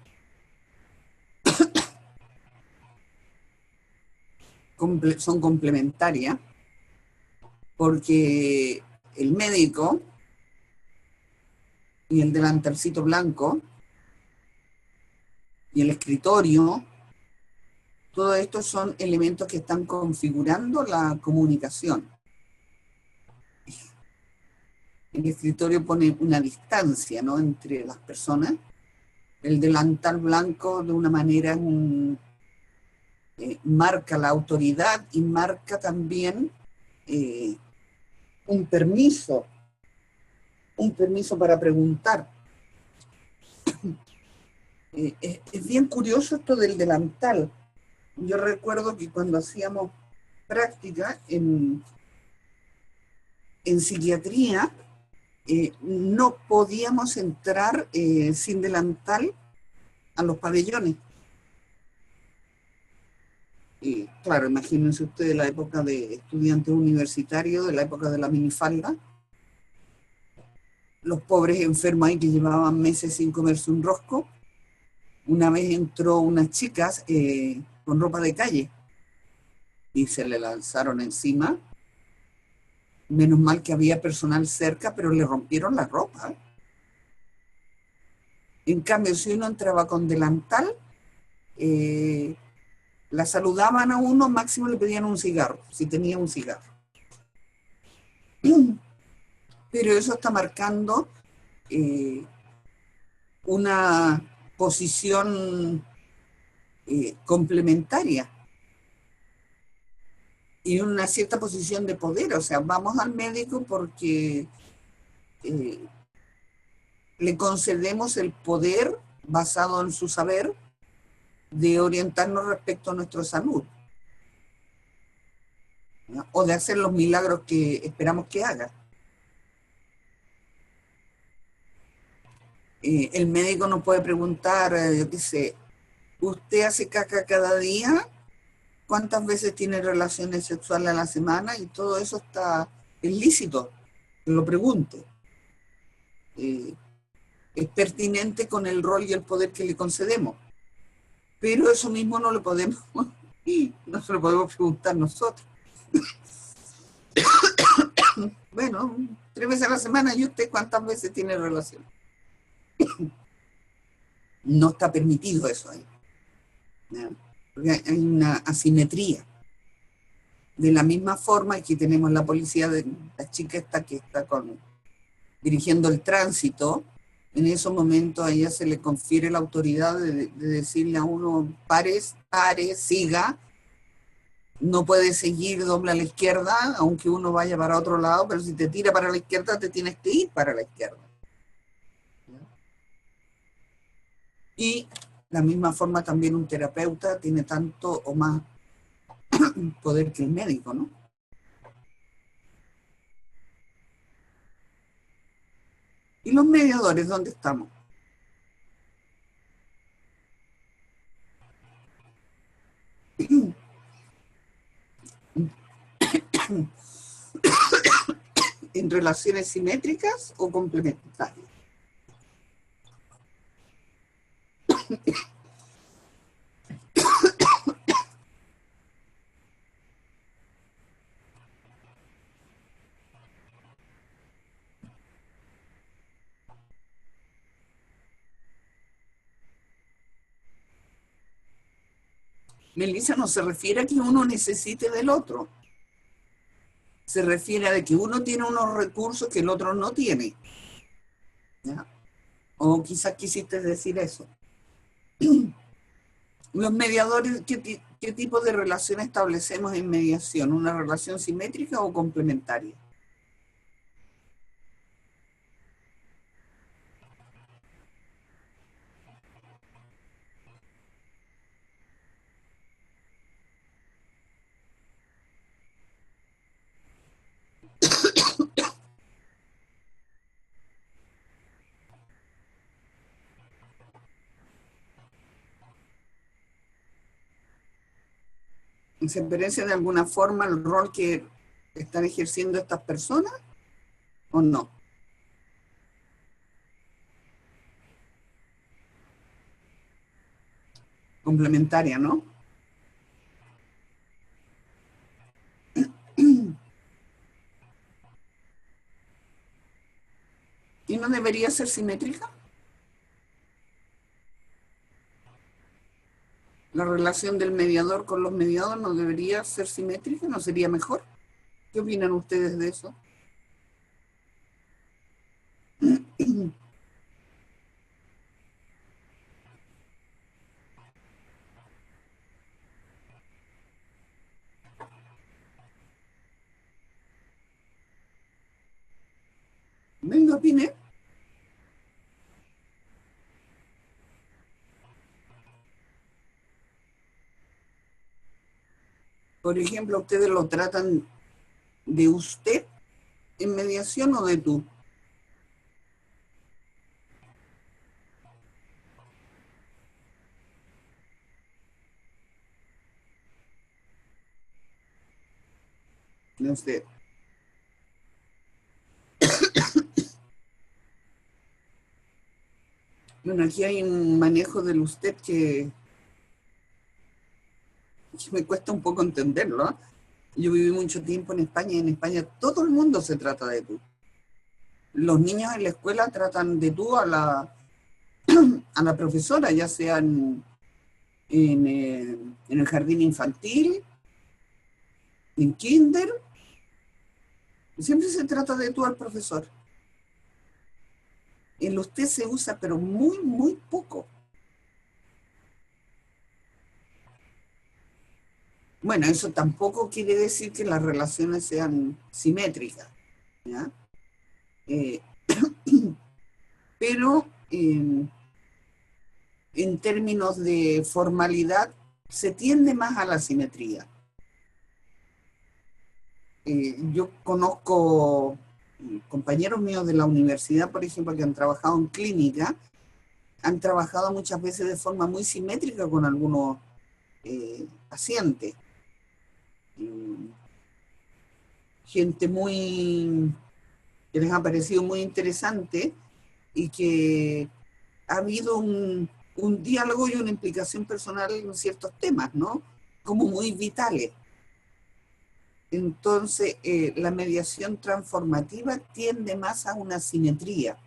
Son complementarias porque el médico y el delantalcito blanco y el escritorio, todo esto son elementos que están configurando la comunicación. El escritorio pone una distancia, ¿no?, entre las personas. El delantal blanco de una manera marca la autoridad y marca también un permiso para preguntar. Es bien curioso esto del delantal. Yo recuerdo que cuando hacíamos práctica en psiquiatría, no podíamos entrar sin delantal a los pabellones. Y claro, imagínense ustedes la época de estudiantes universitarios, de la época de la minifalda, los pobres enfermos ahí que llevaban meses sin comerse un rosco. Una vez entró unas chicas con ropa de calle y se le lanzaron encima. Menos mal que había personal cerca, pero le rompieron la ropa. En cambio, si uno entraba con delantal, la saludaban a uno, máximo le pedían un cigarro, si tenía un cigarro. Pero eso está marcando una posición complementaria y una cierta posición de poder. O sea, vamos al médico porque le concedemos el poder basado en su saber de orientarnos respecto a nuestra salud, ¿no? O de hacer los milagros que esperamos que haga. El médico nos puede preguntar, yo qué sé, ¿usted hace caca cada día? ¿Cuántas veces tiene relaciones sexuales a la semana? Y todo eso es lícito, que lo pregunte. Es pertinente con el rol y el poder que le concedemos. Pero eso mismo no se lo podemos preguntar nosotros. Bueno, 3 veces a la semana, ¿y usted cuántas veces tiene relación? No está permitido eso ahí, ¿no? Porque hay una asimetría. De la misma forma que tenemos la policía, de la chica esta que está dirigiendo el tránsito, en esos momentos a ella se le confiere la autoridad de decirle a uno, pare, siga, no puede seguir, dobla a la izquierda, aunque uno vaya para otro lado, pero si te tira para la izquierda, te tienes que ir para la izquierda. Y de la misma forma también un terapeuta tiene tanto o más poder que el médico, ¿no? ¿Y los mediadores dónde estamos? ¿En relaciones simétricas o complementarias? Melissa no se refiere a que uno necesite del otro. Se refiere a que uno tiene unos recursos que el otro no tiene, ¿ya? O quizás quisiste decir eso. Los mediadores, ¿qué tipo de relación establecemos en mediación? ¿Una relación simétrica o complementaria? ¿Se diferencia de alguna forma el rol que están ejerciendo estas personas o no? Complementaria, ¿no? ¿Y no debería ser simétrica? ¿La relación del mediador con los mediados no debería ser simétrica? ¿No sería mejor? ¿Qué opinan ustedes de eso? Venga, opine. Por ejemplo, ¿ustedes lo tratan de usted en mediación o de tú? De usted. Bueno, aquí hay un manejo del usted que me cuesta un poco entenderlo, ¿eh? Yo viví mucho tiempo en España y en España todo el mundo se trata de tú. Los niños en la escuela tratan de tú a la profesora, ya sea en el jardín infantil, en kinder, siempre se trata de tú al profesor. El usted se usa, pero muy, muy poco. Bueno, eso tampoco quiere decir que las relaciones sean simétricas, ¿ya? Pero en términos de formalidad se tiende más a la simetría. Yo conozco compañeros míos de la universidad, por ejemplo, que han trabajado en clínica, han trabajado muchas veces de forma muy simétrica con algunos pacientes. Gente muy, que les ha parecido muy interesante y que ha habido un diálogo y una implicación personal en ciertos temas, ¿no? Como muy vitales. Entonces, la mediación transformativa tiende más a una simetría.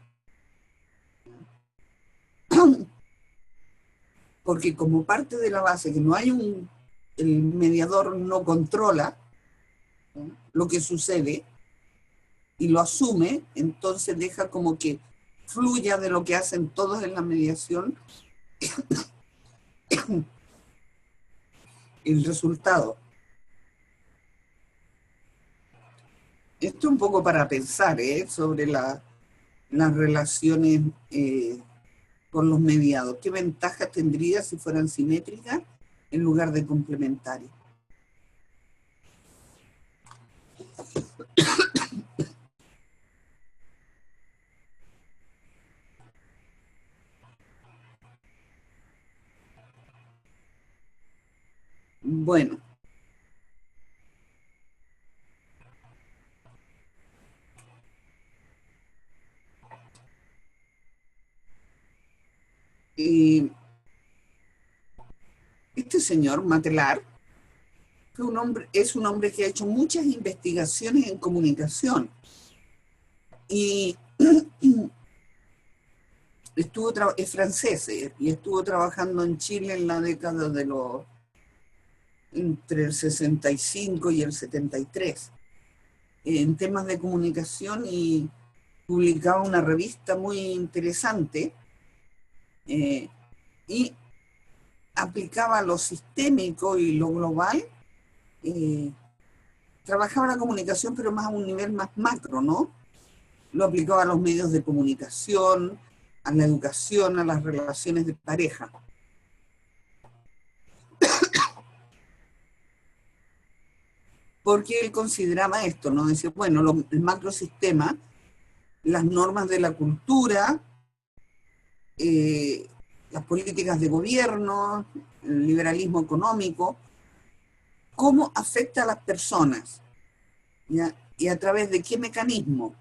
Porque como parte de la base que no hay el mediador no controla, ¿no?, lo que sucede y lo asume, entonces deja como que fluya de lo que hacen todos en la mediación el resultado. Esto es un poco para pensar sobre las relaciones con los mediados. ¿Qué ventajas tendría si fueran simétricas en lugar de complementarias? Bueno, este señor Matelar es un hombre que ha hecho muchas investigaciones en comunicación y es francés y estuvo trabajando en Chile en la década de entre el 65 y el 73 en temas de comunicación y publicaba una revista muy interesante y aplicaba lo sistémico y lo global. Trabajaba la comunicación, pero más a un nivel más macro, ¿no? Lo aplicaba a los medios de comunicación, a la educación, a las relaciones de pareja. Porque él consideraba esto, ¿no? Decía, bueno, el macrosistema, las normas de la cultura, las políticas de gobierno, el liberalismo económico, cómo afecta a las personas, ¿ya? Y a través de qué mecanismo.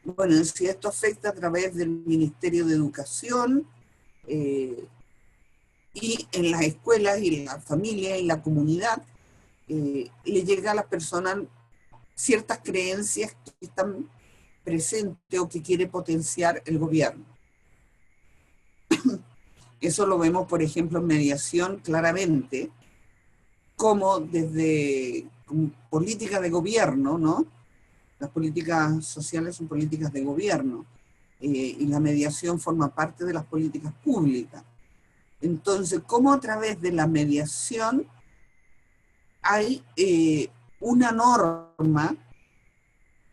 Bueno, si esto afecta a través del Ministerio de Educación y en las escuelas y en la familia y la comunidad, le llega a las personas ciertas creencias que están presentes o que quiere potenciar el gobierno. Eso lo vemos, por ejemplo, en mediación claramente, como desde política de gobierno, ¿no? Las políticas sociales son políticas de gobierno y la mediación forma parte de las políticas públicas. Entonces, ¿cómo a través de la mediación hay una norma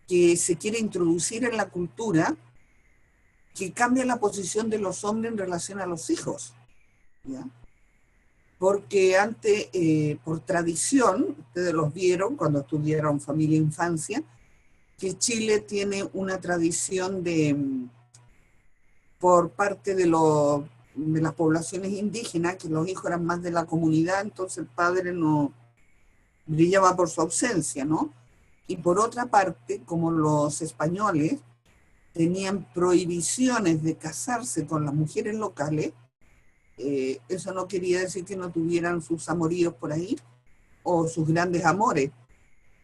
que se quiere introducir en la cultura que cambia la posición de los hombres en relación a los hijos, ¿ya? Porque antes, por tradición, ustedes los vieron cuando estudiaron familia e infancia, que Chile tiene una tradición por parte de las poblaciones indígenas, que los hijos eran más de la comunidad, entonces el padre no brillaba por su ausencia, ¿no? Y por otra parte, como los españoles tenían prohibiciones de casarse con las mujeres locales, eso no quería decir que no tuvieran sus amoríos por ahí, o sus grandes amores,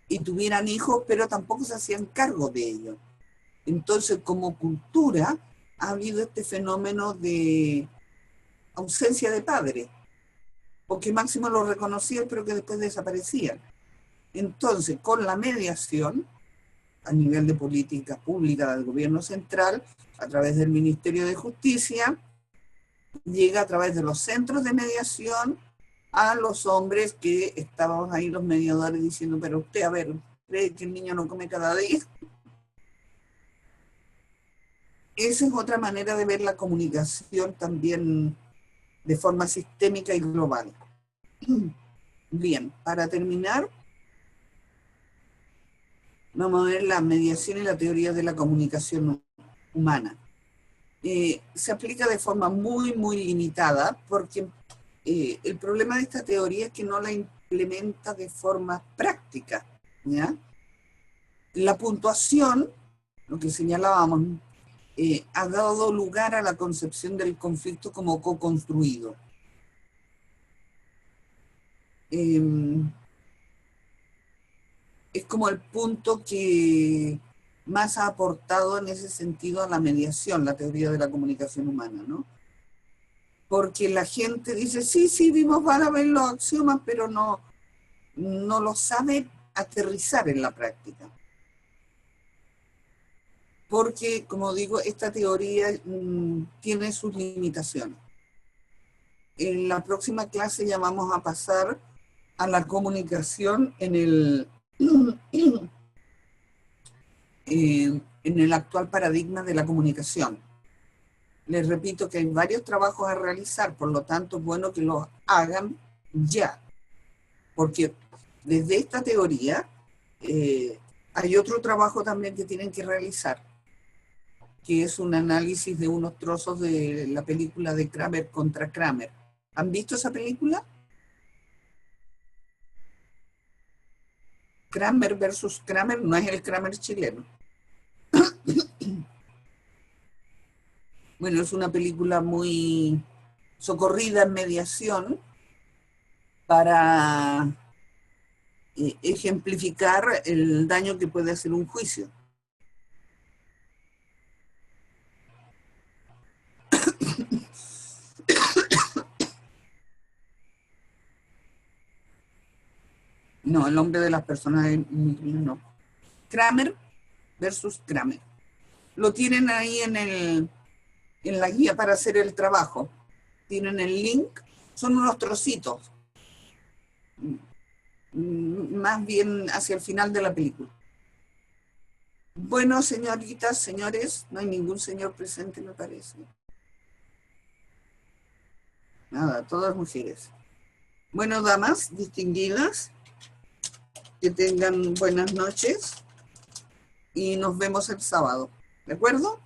y tuvieran hijos, pero tampoco se hacían cargo de ellos. Entonces, como cultura, ha habido este fenómeno de ausencia de padre, porque máximo lo reconocían, pero que después desaparecían. Entonces, con la mediación, a nivel de política pública del gobierno central, a través del Ministerio de Justicia, llega a través de los centros de mediación a los hombres que estaban ahí, los mediadores, diciendo, pero usted, a ver, ¿cree que el niño no come cada día? Esa es otra manera de ver la comunicación también de forma sistémica y global. Bien, para terminar, vamos a ver la mediación y la teoría de la comunicación humana. Se aplica de forma muy, muy limitada porque el problema de esta teoría es que no la implementa de forma práctica, ¿ya? La puntuación, lo que señalábamos, ha dado lugar a la concepción del conflicto como co-construido. Es como el punto que más ha aportado en ese sentido a la mediación, la teoría de la comunicación humana, ¿no? Porque la gente dice, sí, vimos van ver los axiomas, pero no lo sabe aterrizar en la práctica. Porque, como digo, esta teoría tiene sus limitaciones. En la próxima clase ya vamos a pasar a la comunicación en el actual paradigma de la comunicación. Les repito que hay varios trabajos a realizar, por lo tanto es bueno que los hagan ya, porque desde esta teoría hay otro trabajo también que tienen que realizar, que es un análisis de unos trozos de la película de Kramer contra Kramer. ¿Han visto esa película? Kramer versus Kramer, no es el Kramer chileno. Bueno, es una película muy socorrida en mediación para ejemplificar el daño que puede hacer un juicio. No, el nombre de las personas no. Kramer versus Kramer. Lo tienen ahí en la guía para hacer el trabajo. Tienen el link, son unos trocitos. Más bien hacia el final de la película. Bueno, señoritas, señores, no hay ningún señor presente, me parece. Nada, todas mujeres. Bueno, damas distinguidas, que tengan buenas noches y nos vemos el sábado. ¿De acuerdo?